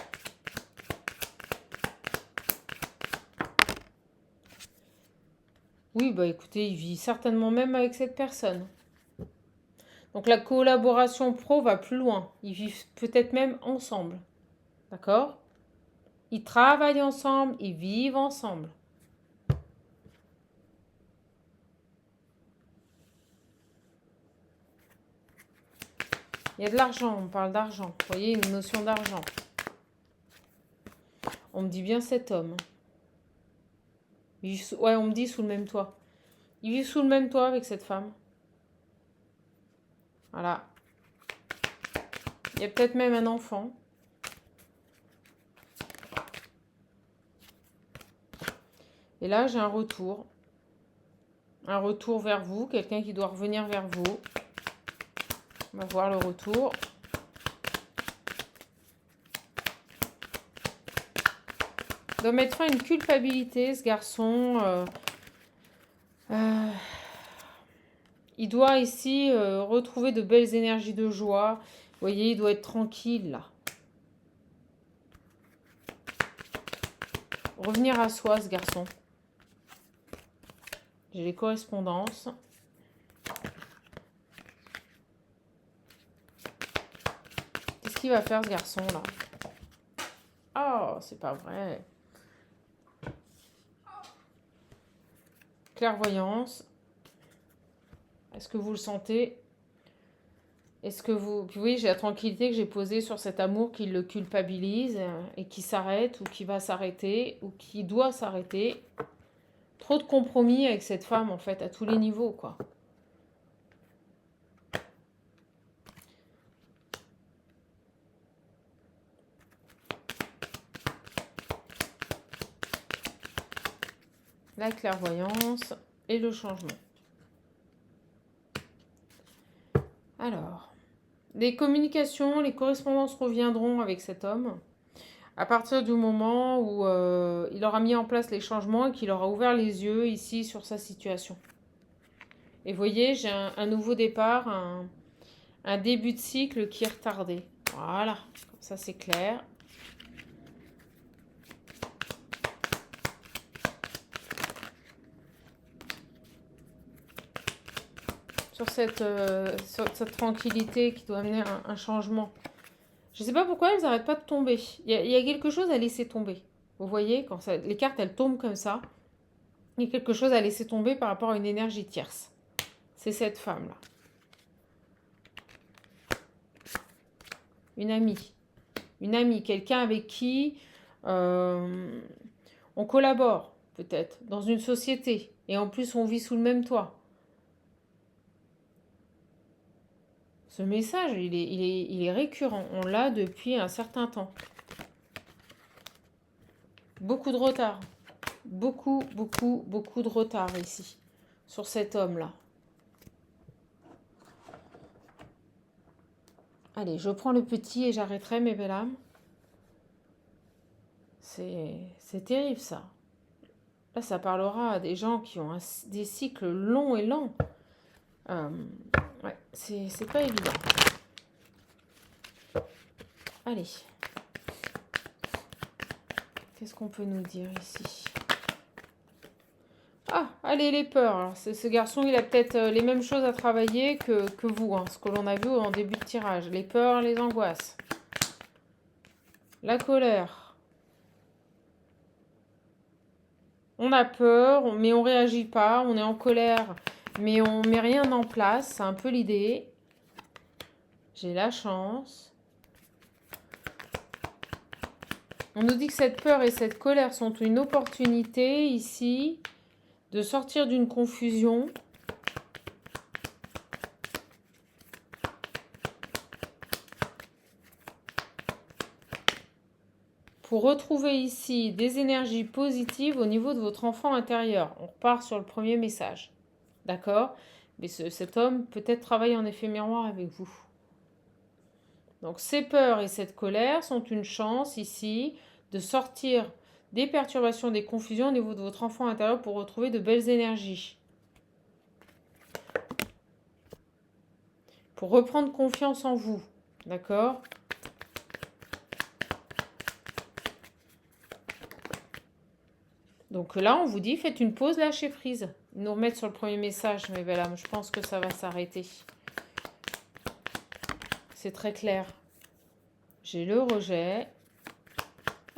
Oui, bah écoutez, il vit certainement même avec cette personne. Donc la collaboration pro va plus loin. Ils vivent peut-être même ensemble. D'accord? Ils travaillent ensemble, ils vivent ensemble. Il y a de l'argent, on parle d'argent. Vous voyez, une notion d'argent. On me dit bien cet homme. Ouais, on me dit sous le même toit. Ils vivent sous le même toit avec cette femme. Voilà. Il y a peut-être même un enfant. Et là, j'ai un retour. Un retour vers vous. Quelqu'un qui doit revenir vers vous. On va voir le retour. Il doit mettre fin à une culpabilité, ce garçon. Il doit ici retrouver de belles énergies de joie. Vous voyez, il doit être tranquille, là. Revenir à soi, ce garçon. J'ai les correspondances. Qu'est-ce qu'il va faire, ce garçon-là? Oh, c'est pas vrai. Clairvoyance. Est-ce que vous le sentez? Est-ce que vous... Oui, j'ai la tranquillité que j'ai posée sur cet amour qui le culpabilise et qui s'arrête ou qui va s'arrêter ou qui doit s'arrêter. Trop de compromis avec cette femme, en fait, à tous les niveaux, quoi. La clairvoyance et le changement. Alors, les communications, les correspondances reviendront avec cet homme à partir du moment où il aura mis en place les changements et qu'il aura ouvert les yeux ici sur sa situation. Et vous voyez, j'ai un nouveau départ, un début de cycle qui est retardé. Voilà, comme ça c'est clair. Sur cette tranquillité qui doit amener un changement. Je ne sais pas pourquoi elles n'arrêtent pas de tomber. Il y a quelque chose à laisser tomber. Vous voyez, quand les cartes elles tombent comme ça, il y a quelque chose à laisser tomber par rapport à une énergie tierce. C'est cette femme-là. Une amie. Une amie, quelqu'un avec qui on collabore, peut-être, dans une société. Et en plus, on vit sous le même toit. Ce message, il est récurrent. On l'a depuis un certain temps. Beaucoup de retard. Beaucoup, beaucoup, beaucoup de retard ici. Sur cet homme-là. Allez, je prends le petit et j'arrêterai, mes belles âmes. C'est terrible, ça. Là, ça parlera à des gens qui ont des cycles longs et lents. Ouais, c'est pas évident. Allez. Qu'est-ce qu'on peut nous dire ici? Ah, allez, les peurs. Alors, ce garçon, il a peut-être les mêmes choses à travailler que vous, hein, ce que l'on a vu en début de tirage. Les peurs, les angoisses. La colère. On a peur, mais on réagit pas. On est en colère, mais on met rien en place. C'est un peu l'idée. J'ai la chance. On nous dit que cette peur et cette colère sont une opportunité ici de sortir d'une confusion. Pour retrouver ici des énergies positives au niveau de votre enfant intérieur. On repart sur le premier message. D'accord? Mais cet homme peut-être travaille en effet miroir avec vous. Donc ces peurs et cette colère sont une chance ici de sortir des perturbations, des confusions au niveau de votre enfant intérieur pour retrouver de belles énergies. Pour reprendre confiance en vous. D'accord? Donc là, on vous dit, faites une pause, lâchez prise. Ils nous remettent sur le premier message, mes belles âmes. Je pense que ça va s'arrêter. C'est très clair. J'ai le rejet.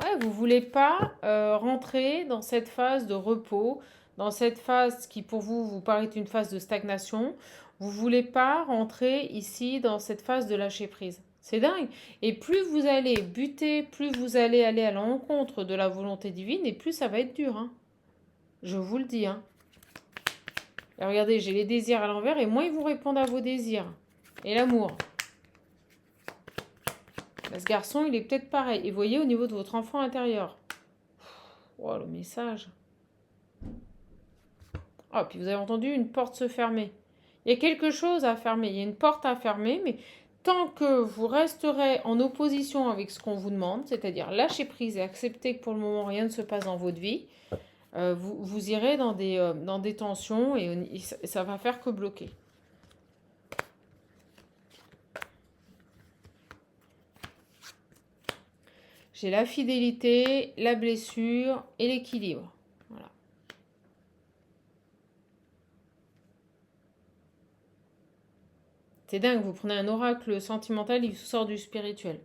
Ouais, vous ne voulez pas rentrer dans cette phase de repos, dans cette phase qui pour vous, vous paraît une phase de stagnation. Vous ne voulez pas rentrer ici dans cette phase de lâcher prise. C'est dingue. Et plus vous allez buter, plus vous allez aller à l'encontre de la volonté divine, et plus ça va être dur. Hein. Je vous le dis. Hein. Et regardez, j'ai les désirs à l'envers, et moins ils vont répondre à vos désirs. Et l'amour. Ce garçon, il est peut-être pareil. Et vous voyez, au niveau de votre enfant intérieur. Oh, le message. Ah, puis vous avez entendu une porte se fermer. Il y a quelque chose à fermer. Il y a une porte à fermer, mais tant que vous resterez en opposition avec ce qu'on vous demande, c'est-à-dire lâcher prise et accepter que pour le moment rien ne se passe dans votre vie, vous irez dans des tensions et ça va faire que bloquer. J'ai la fidélité, la blessure et l'équilibre. Voilà. C'est dingue, vous prenez un oracle sentimental, il sort du spirituel.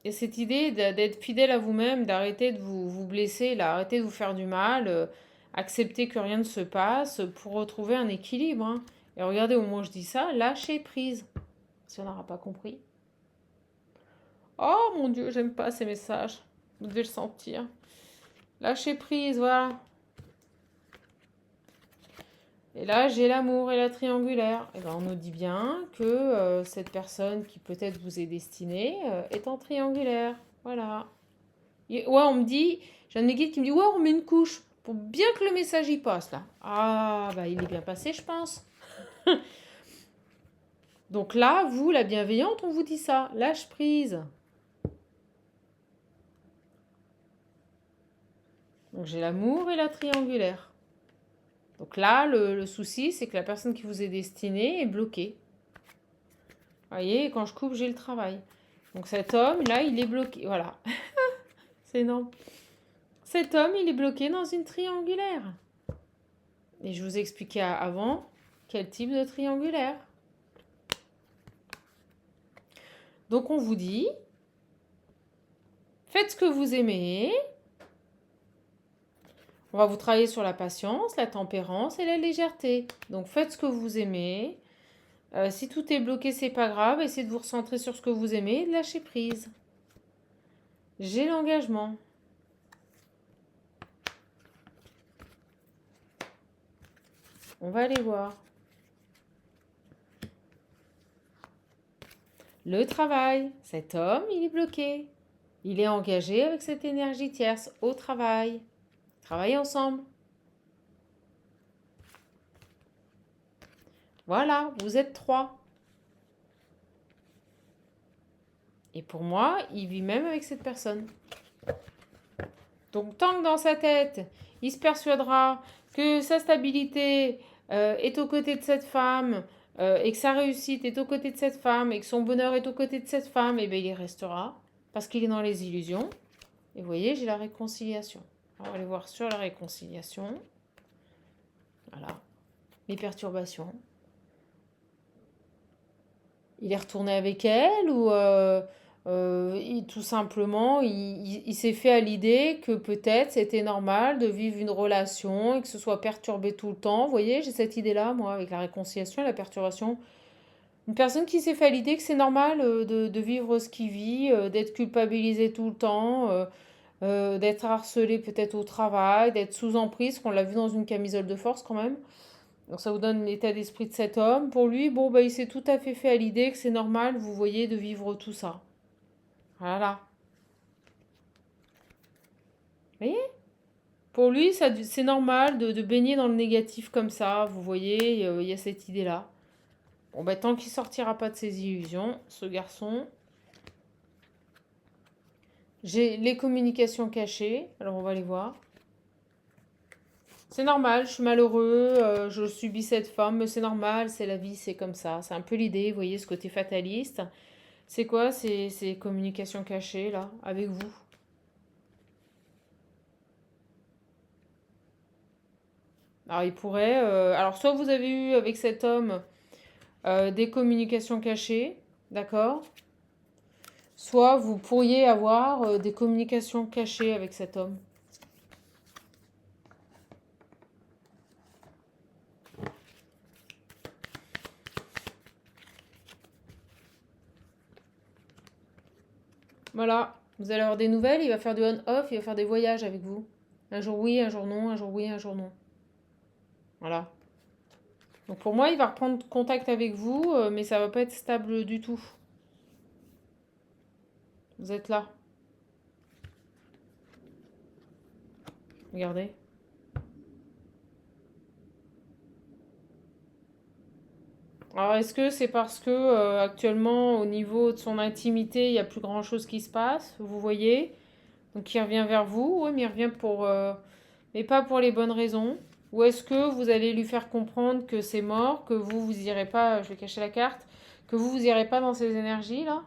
Et cette idée d'être fidèle à vous-même, d'arrêter de vous blesser, d'arrêter de vous faire du mal, accepter que rien ne se passe pour retrouver un équilibre. Hein. Et regardez, au moment où je dis ça, lâchez prise. Si on n'aura pas compris. Oh mon Dieu, j'aime pas ces messages. Vous devez le sentir. Lâchez prise, voilà. Et là, j'ai l'amour et la triangulaire. Et ben, on nous dit bien que cette personne qui peut-être vous est destinée est en triangulaire. Voilà. Ouais, on me dit, j'ai un de mes guides qui me dit, ouais, on met une couche pour bien que le message y passe, là. Ah, bah, il est bien passé, je pense. Donc là, vous, la bienveillante, on vous dit ça. Lâche prise. Donc j'ai l'amour et la triangulaire. Donc là, le souci, c'est que la personne qui vous est destinée est bloquée. Vous voyez, quand je coupe, j'ai le travail. Donc cet homme, là, il est bloqué. Voilà. C'est énorme. Cet homme, il est bloqué dans une triangulaire. Et je vous expliquais avant quel type de triangulaire. Donc on vous dit, faites ce que vous aimez. On va vous travailler sur la patience, la tempérance et la légèreté. Donc faites ce que vous aimez. Si tout est bloqué, c'est pas grave. Essayez de vous recentrer sur ce que vous aimez et de lâcher prise. J'ai l'engagement. On va aller voir. Le travail. Cet homme, il est bloqué. Il est engagé avec cette énergie tierce au travail. Travaillez ensemble. Voilà, vous êtes 3. Et pour moi, il vit même avec cette personne. Donc tant que dans sa tête, il se persuadera que sa stabilité est aux côtés de cette femme, et que sa réussite est aux côtés de cette femme, et que son bonheur est aux côtés de cette femme, et bien il y restera, parce qu'il est dans les illusions. Et vous voyez, j'ai la réconciliation. On va aller voir sur la réconciliation. Voilà. Les perturbations. Il est retourné avec elle ou tout simplement il s'est fait à l'idée que peut-être c'était normal de vivre une relation et que ce soit perturbé tout le temps. Vous voyez, j'ai cette idée-là, moi, avec la réconciliation et la perturbation. Une personne qui s'est fait à l'idée que c'est normal de vivre ce qu'il vit, d'être culpabilisé tout le temps, d'être harcelé peut-être au travail, d'être sous emprise, qu'on l'a vu dans une camisole de force quand même. Donc ça vous donne l'état d'esprit de cet homme. Pour lui, bon, bah, il s'est tout à fait fait à l'idée que c'est normal, vous voyez, de vivre tout ça. Voilà. Vous voyez? Pour lui, c'est normal de baigner dans le négatif comme ça. Vous voyez, il y a cette idée-là. Bon, bah, tant qu'il sortira pas de ses illusions, ce garçon. J'ai les communications cachées. Alors, on va les voir. C'est normal, je suis malheureux, je subis cette forme, mais c'est normal, c'est la vie, c'est comme ça. C'est un peu l'idée, vous voyez, ce côté fataliste. C'est quoi ces communications cachées, là, avec vous? Alors, il pourrait... alors, soit vous avez eu avec cet homme des communications cachées, d'accord? Soit vous pourriez avoir des communications cachées avec cet homme. Voilà, vous allez avoir des nouvelles, il va faire du on-off, il va faire des voyages avec vous. Un jour oui, un jour non, un jour oui, un jour non. Voilà. Donc pour moi, il va reprendre contact avec vous, mais ça va pas être stable du tout. Vous êtes là. Regardez. Alors est-ce que c'est parce que actuellement au niveau de son intimité, il n'y a plus grand-chose qui se passe, vous voyez? Donc il revient vers vous, oui, mais il revient pour mais pas pour les bonnes raisons. Ou est-ce que vous allez lui faire comprendre que c'est mort, que vous irez pas, je vais cacher la carte, que vous irez pas dans ces énergies là?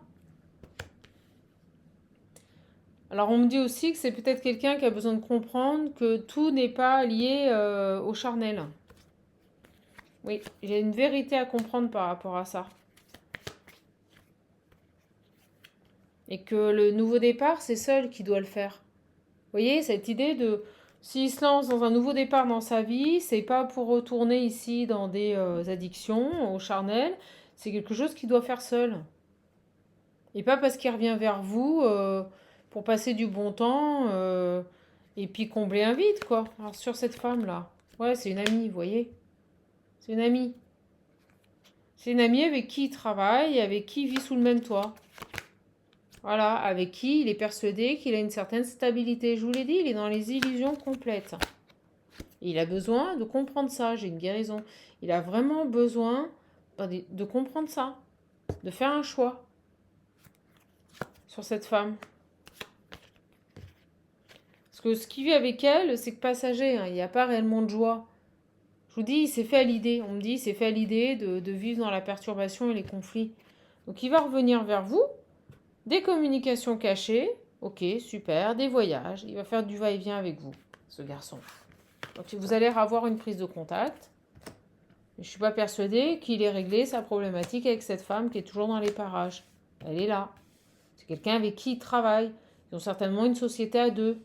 Alors on me dit aussi que c'est peut-être quelqu'un qui a besoin de comprendre que tout n'est pas lié au charnel. Oui, j'ai une vérité à comprendre par rapport à ça. Et que le nouveau départ, c'est seul qui doit le faire. Vous voyez, cette idée de s'il se lance dans un nouveau départ dans sa vie, c'est pas pour retourner ici dans des addictions au charnel, c'est quelque chose qu'il doit faire seul. Et pas parce qu'il revient vers vous pour passer du bon temps et puis combler un vide, quoi. Alors sur cette femme-là, ouais, c'est une amie, vous voyez. C'est une amie. C'est une amie avec qui il travaille, avec qui il vit sous le même toit. Voilà, avec qui il est persuadé qu'il a une certaine stabilité. Je vous l'ai dit, il est dans les illusions complètes. Et il a besoin de comprendre ça, j'ai une guérison. Il a vraiment besoin de comprendre ça, de faire un choix sur cette femme. Parce que ce qu'il vit avec elle, c'est que passager, hein, il n'y a pas réellement de joie. Je vous dis, il s'est fait à l'idée. On me dit, il s'est fait à l'idée de vivre dans la perturbation et les conflits. Donc il va revenir vers vous, des communications cachées, ok, super, des voyages. Il va faire du va-et-vient avec vous, ce garçon. Donc vous allez avoir une prise de contact. Je ne suis pas persuadée qu'il ait réglé sa problématique avec cette femme qui est toujours dans les parages. Elle est là. C'est quelqu'un avec qui il travaille. Ils ont certainement une société à deux,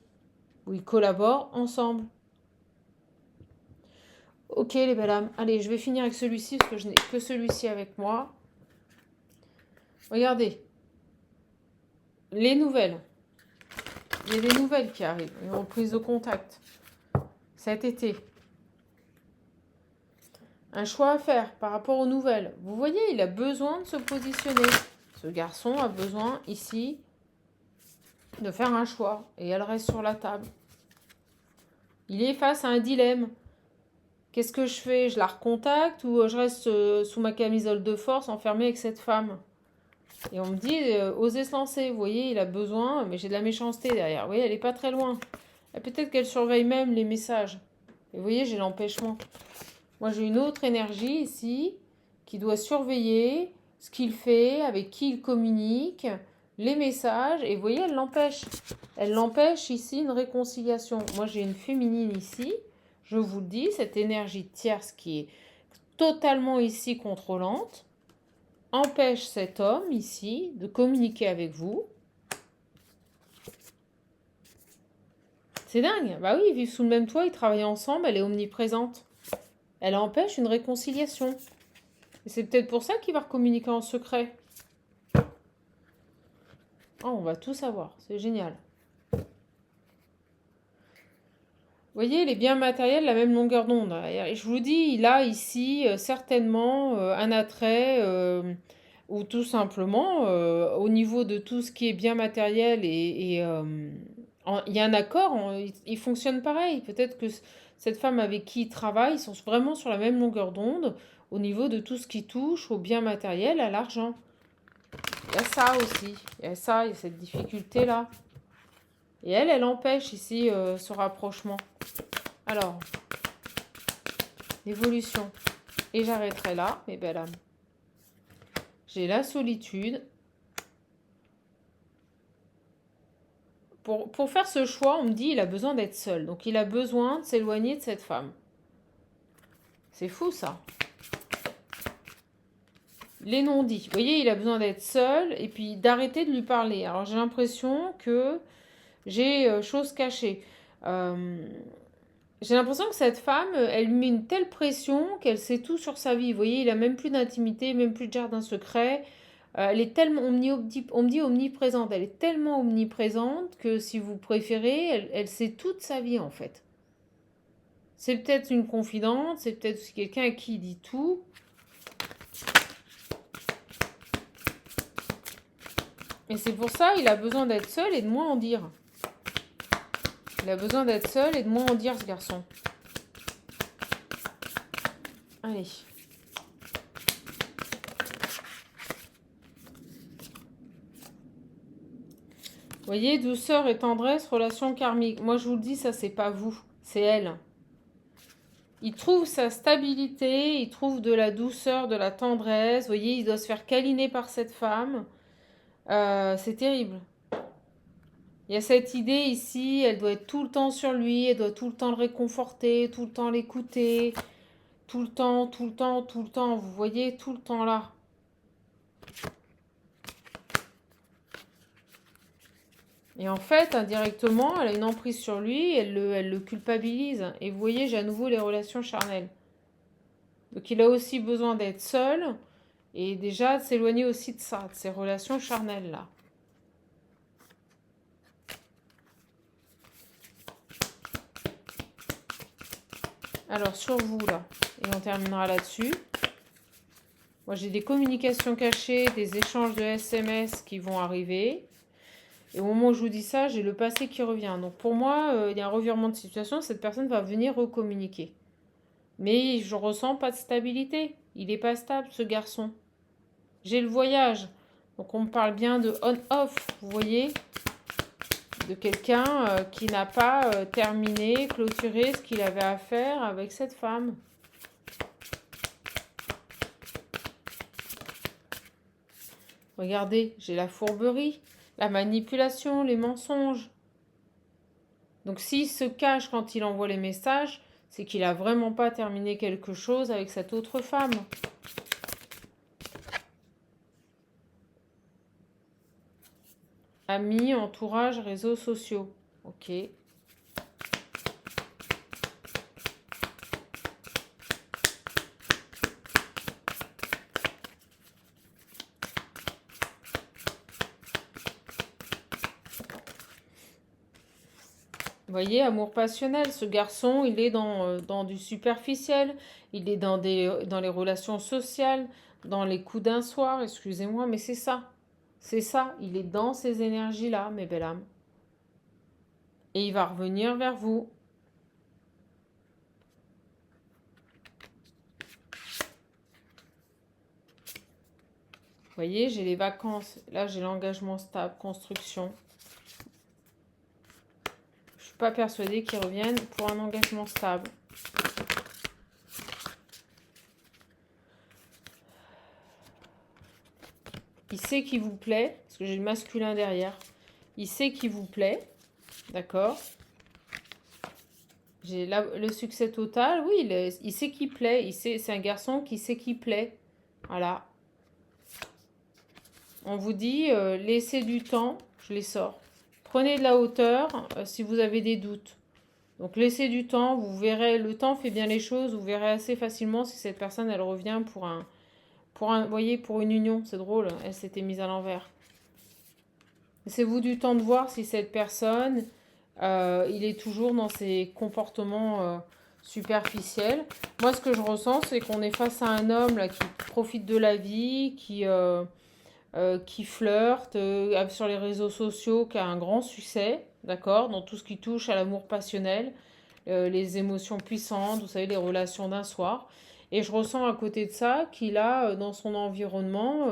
où ils collaborent ensemble. Ok les belles âmes, allez, je vais finir avec celui-ci parce que je n'ai que celui-ci avec moi. Regardez, les nouvelles. Il y a des nouvelles qui arrivent, une reprise de contact cet été. Un choix à faire par rapport aux nouvelles. Vous voyez, il a besoin de se positionner. Ce garçon a besoin ici de faire un choix et elle reste sur la table. Il est face à un dilemme. Qu'est-ce que je fais? Je la recontacte ou je reste sous ma camisole de force enfermée avec cette femme? Et on me dit, osez se lancer. Vous voyez, il a besoin, mais j'ai de la méchanceté derrière. Vous voyez, elle n'est pas très loin. Peut-être qu'elle surveille même les messages. Et vous voyez, j'ai l'empêchement. Moi, j'ai une autre énergie ici qui doit surveiller ce qu'il fait, avec qui il communique, les messages. Et vous voyez, elle l'empêche. Elle l'empêche ici une réconciliation. Moi, j'ai une féminine ici. Je vous le dis, cette énergie tierce qui est totalement ici contrôlante empêche cet homme ici de communiquer avec vous. C'est dingue. Bah oui, ils vivent sous le même toit, ils travaillent ensemble, elle est omniprésente. Elle empêche une réconciliation. Et c'est peut-être pour ça qu'il va communiquer en secret. Oh, on va tout savoir, c'est génial. Vous voyez, les biens matériels, la même longueur d'onde. Et je vous dis, il a ici certainement un attrait, ou tout simplement, au niveau de tout ce qui est bien matériel, il y a un accord, il fonctionne pareil. Peut-être que cette femme avec qui il travaille, ils sont vraiment sur la même longueur d'onde, au niveau de tout ce qui touche au bien matériel, à l'argent. Il y a ça aussi, il y a ça, il y a cette difficulté-là. Et elle empêche ici ce rapprochement. Alors, l'évolution. Et j'arrêterai là, mes belles âmes. J'ai la solitude. Pour faire ce choix, on me dit qu'il a besoin d'être seul. Donc il a besoin de s'éloigner de cette femme. C'est fou ça. Les non-dits. Vous voyez, il a besoin d'être seul et puis d'arrêter de lui parler. Alors j'ai l'impression que j'ai chose cachée. J'ai l'impression que cette femme, elle lui met une telle pression qu'elle sait tout sur sa vie. Vous voyez, il a même plus d'intimité, même plus de jardin secret. Elle est tellement on me dit omniprésente. Elle est tellement omniprésente que si vous préférez, elle sait toute sa vie en fait. C'est peut-être une confidente, c'est peut-être aussi quelqu'un à qui il dit tout. Et c'est pour ça il a besoin d'être seul et de moins en dire. Il a besoin d'être seul et de moins en dire, ce garçon. Allez. Vous voyez, douceur et tendresse, relation karmique. Moi, je vous le dis, ça, c'est pas vous, c'est elle. Il trouve sa stabilité, il trouve de la douceur, de la tendresse. Vous voyez, il doit se faire câliner par cette femme. C'est terrible. Il y a cette idée ici, elle doit être tout le temps sur lui, elle doit tout le temps le réconforter, tout le temps l'écouter, tout le temps, tout le temps, tout le temps. Vous voyez, tout le temps là. Et en fait, indirectement, elle a une emprise sur lui, elle le culpabilise. Et vous voyez, j'ai à nouveau les relations charnelles. Donc il a aussi besoin d'être seul et déjà de s'éloigner aussi de ça, de ces relations charnelles-là. Alors sur vous là, et on terminera là-dessus. Moi j'ai des communications cachées, des échanges de SMS qui vont arriver. Et au moment où je vous dis ça, j'ai le passé qui revient. Donc pour moi, il y a un revirement de situation, cette personne va venir recommuniquer. Mais je ressens pas de stabilité. Il n'est pas stable ce garçon. J'ai le voyage. Donc on me parle bien de on-off, vous voyez, de quelqu'un qui n'a pas terminé, clôturé ce qu'il avait à faire avec cette femme. Regardez, j'ai la fourberie, la manipulation, les mensonges. Donc s'il se cache quand il envoie les messages, c'est qu'il n'a vraiment pas terminé quelque chose avec cette autre femme. Amis, entourage, réseaux sociaux. Ok. voyez, amour passionnel. Ce garçon, il est dans du superficiel. Il est dans les relations sociales, dans les coups d'un soir. Excusez-moi, mais c'est ça. C'est ça. Il est dans ces énergies-là, mes belles âmes. Et il va revenir vers vous. Vous voyez, j'ai les vacances. Là, j'ai l'engagement stable, construction. Je suis pas persuadée qu'ils reviennent pour un engagement stable. Il sait qu'il vous plaît, parce que j'ai le masculin derrière. Il sait qu'il vous plaît, d'accord? J'ai le succès total, oui, il sait qu'il plaît. C'est un garçon qui sait qu'il plaît. Voilà. On vous dit, laissez du temps, je les sors. Prenez de la hauteur si vous avez des doutes. Donc laissez du temps, vous verrez, le temps fait bien les choses, vous verrez assez facilement si cette personne, elle revient vous voyez, pour une union. C'est drôle, elle s'était mise à l'envers. Laissez-vous du temps de voir si cette personne, il est toujours dans ses comportements superficiels. Moi, ce que je ressens, c'est qu'on est face à un homme là, qui profite de la vie, qui flirte sur les réseaux sociaux, qui a un grand succès, d'accord, dans tout ce qui touche à l'amour passionnel, les émotions puissantes, vous savez, les relations d'un soir. Et je ressens à côté de ça qu'il a dans son environnement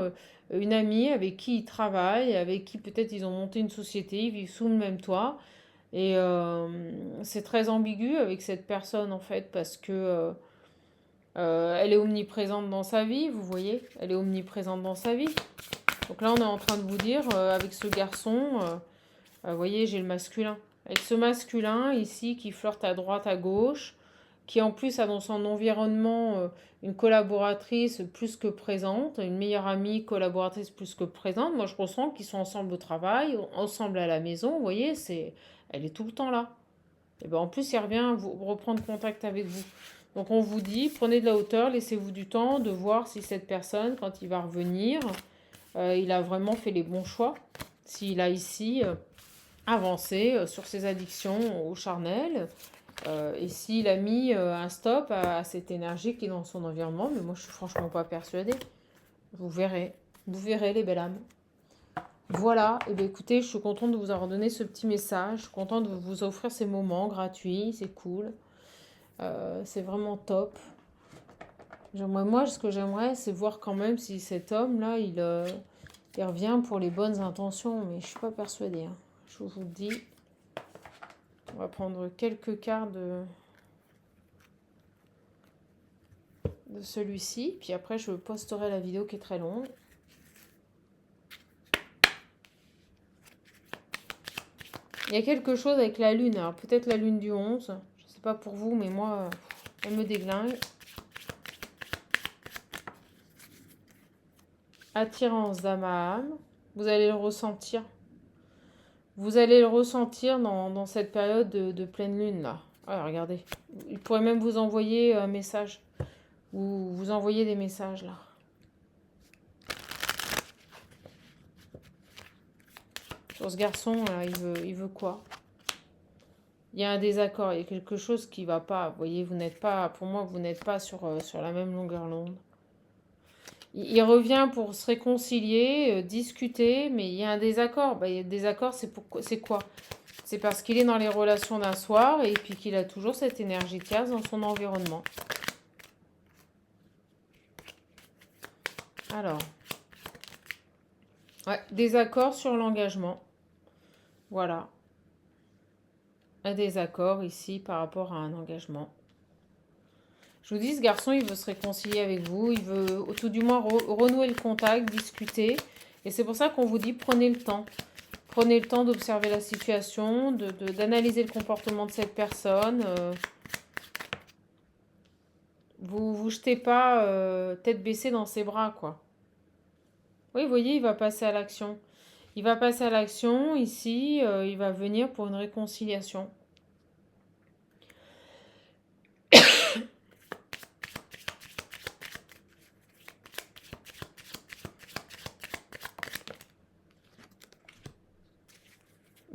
une amie avec qui il travaille, avec qui peut-être ils ont monté une société, ils vivent sous le même toit. Et c'est très ambigu avec cette personne en fait, parce que elle est omniprésente dans sa vie, vous voyez, elle est omniprésente dans sa vie. Donc là, on est en train de vous dire, avec ce garçon, vous voyez, j'ai le masculin. Avec ce masculin ici qui flirte à droite, à gauche, qui en plus a dans son environnement une collaboratrice plus que présente, une meilleure amie collaboratrice plus que présente. Moi, je ressens qu'ils sont ensemble au travail, ensemble à la maison. Vous voyez, elle est tout le temps là. Et ben en plus, il revient reprendre contact avec vous. Donc on vous dit, prenez de la hauteur, laissez-vous du temps de voir si cette personne, quand il va revenir, il a vraiment fait les bons choix. S'il a ici avancé sur ses addictions au charnel, et s'il a mis un stop à cette énergie qui est dans son environnement, mais moi je suis franchement pas persuadée. Vous verrez les belles âmes. Voilà, et bien écoutez, je suis contente de vous avoir donné ce petit message, je suis contente de vous offrir ces moments gratuits, c'est cool, c'est vraiment top. Moi, ce que j'aimerais, c'est voir quand même si cet homme-là, il revient pour les bonnes intentions, mais je suis pas persuadée, hein. Je vous le dis. On va prendre quelques cartes de celui-ci, puis après je posterai la vidéo qui est très longue. Il y a quelque chose avec la lune, alors peut-être la lune du 11, je sais pas pour vous, mais moi, elle me déglingue. Attirance d'âme à âme, vous allez le ressentir. Vous allez le ressentir dans cette période de pleine lune là. Ouais, regardez, il pourrait même vous envoyer un message, ou vous envoyer des messages là. Sur ce garçon là, il veut quoi? Il y a un désaccord, il y a quelque chose qui va pas. Vous voyez, vous n'êtes pas, pour moi, vous n'êtes pas sur la même longueur d'onde. Il revient pour se réconcilier, discuter, mais il y a un désaccord. Il y a un désaccord, c'est quoi? C'est parce qu'il est dans les relations d'un soir et puis qu'il a toujours cette énergie de case dans son environnement. Alors, ouais, désaccord sur l'engagement. Voilà. Un désaccord ici par rapport à un engagement. Je vous dis, ce garçon, il veut se réconcilier avec vous, il veut tout du moins renouer le contact, discuter. Et c'est pour ça qu'on vous dit, prenez le temps. Prenez le temps d'observer la situation, d'analyser le comportement de cette personne. Vous jetez pas tête baissée dans ses bras, quoi. Oui, vous voyez, il va passer à l'action. Il va passer à l'action, ici, il va venir pour une réconciliation.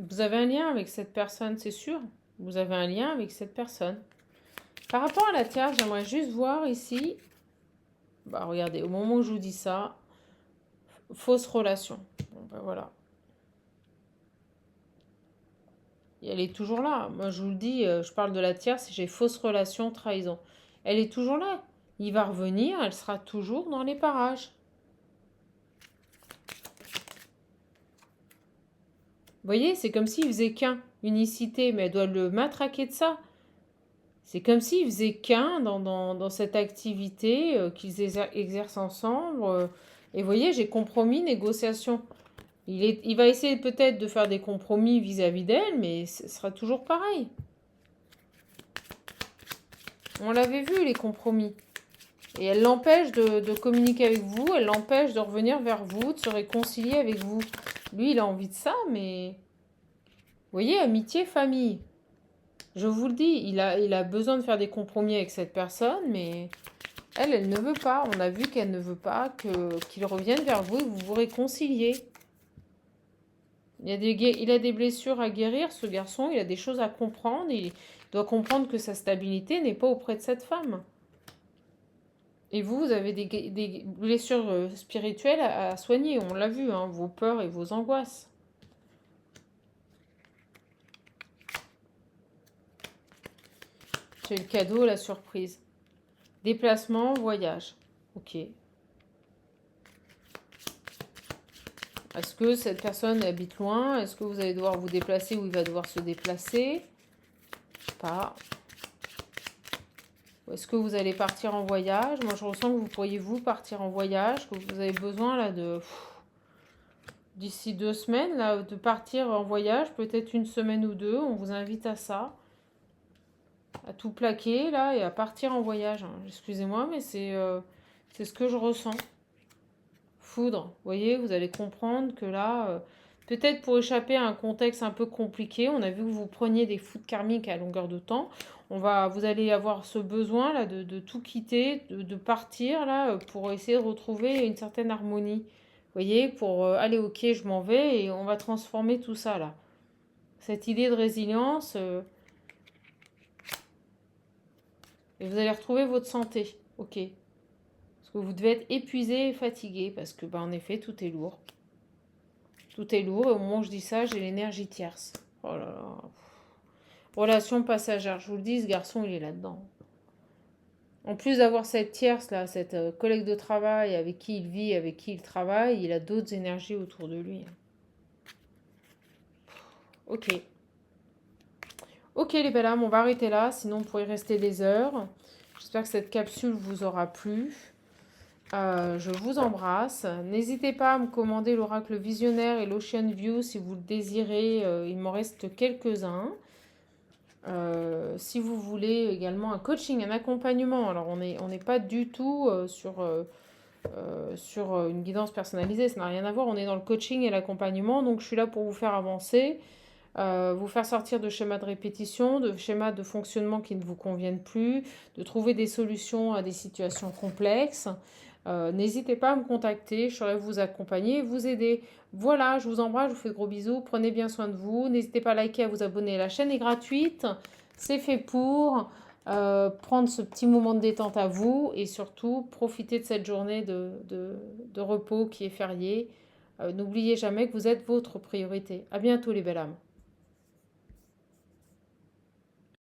Vous avez un lien avec cette personne, c'est sûr. Vous avez un lien avec cette personne. Par rapport à la Tierce, j'aimerais juste voir ici. Bah regardez, au moment où je vous dis ça, fausse relation. Bon, ben voilà. Et elle est toujours là. Moi, je vous le dis, je parle de la Tierce, j'ai fausse relation, trahison. Elle est toujours là. Il va revenir, elle sera toujours dans les parages. Vous voyez, c'est comme s'il faisait qu'un. Unicité, mais elle doit le matraquer de ça. C'est comme s'il faisait qu'un dans cette activité qu'ils exercent ensemble. Et vous voyez, j'ai compromis, négociation. Il va essayer peut-être de faire des compromis vis-à-vis d'elle, mais ce sera toujours pareil. On l'avait vu, les compromis. Et elle l'empêche de communiquer avec vous, elle l'empêche de revenir vers vous, de se réconcilier avec vous. Lui, il a envie de ça, mais... Vous voyez, amitié, famille. Je vous le dis, il a besoin de faire des compromis avec cette personne, mais elle ne veut pas. On a vu qu'elle ne veut pas qu'il revienne vers vous et que vous vous réconciliez. Il a des blessures à guérir, ce garçon. Il a des choses à comprendre. Il doit comprendre que sa stabilité n'est pas auprès de cette femme. Et vous avez des blessures spirituelles à soigner. On l'a vu, hein, vos peurs et vos angoisses. C'est le cadeau, la surprise. Déplacement, voyage. Ok. Est-ce que cette personne habite loin? Est-ce que vous allez devoir vous déplacer ou il va devoir se déplacer? Je sais pas. Ou est-ce que vous allez partir en voyage? Moi, je ressens que vous pourriez vous partir en voyage, que vous avez besoin là de... D'ici 2 semaines, là, de partir en voyage, peut-être 1 semaine ou 2. On vous invite à ça. À tout plaquer là et à partir en voyage. Excusez-moi, mais c'est ce que je ressens. Foudre, vous voyez, vous allez comprendre que là, peut-être pour échapper à un contexte un peu compliqué, on a vu que vous preniez des foudres karmiques à longueur de temps. Vous allez avoir ce besoin là de tout quitter, de partir là pour essayer de retrouver une certaine harmonie. Vous voyez, pour aller ok, je m'en vais et on va transformer tout ça là. Cette idée de résilience. Et vous allez retrouver votre santé. Ok. Parce que vous devez être épuisé et fatigué. Parce que, en effet, tout est lourd. Tout est lourd. Et au moment où je dis ça, j'ai l'énergie tierce. Oh là là. Relation passagère. Je vous le dis, ce garçon, il est là-dedans. En plus d'avoir cette tierce, là, cette collègue de travail avec qui il vit, avec qui il travaille, il a d'autres énergies autour de lui. Ok. Ok, les belles âmes, on va arrêter là. Sinon, on pourrait rester des heures. J'espère que cette capsule vous aura plu. Je vous embrasse. N'hésitez pas à me commander l'oracle visionnaire et l'Ocean View si vous le désirez. Il m'en reste quelques-uns. Si vous voulez également un coaching, un accompagnement. Alors on n'est pas du tout sur une guidance personnalisée. Ça n'a rien à voir. On est dans le coaching et l'accompagnement. Donc je suis là pour vous faire avancer. Vous faire sortir de schémas de répétition, de schémas de fonctionnement qui ne vous conviennent plus, de trouver des solutions à des situations complexes. N'hésitez pas à me contacter, je saurai vous accompagner, vous aider. Voilà, je vous embrasse, je vous fais de gros bisous, prenez bien soin de vous. N'hésitez pas à liker, à vous abonner, la chaîne est gratuite, c'est fait pour prendre ce petit moment de détente à vous et surtout profiter de cette journée de repos qui est fériée. N'oubliez jamais que vous êtes votre priorité. À bientôt les belles âmes.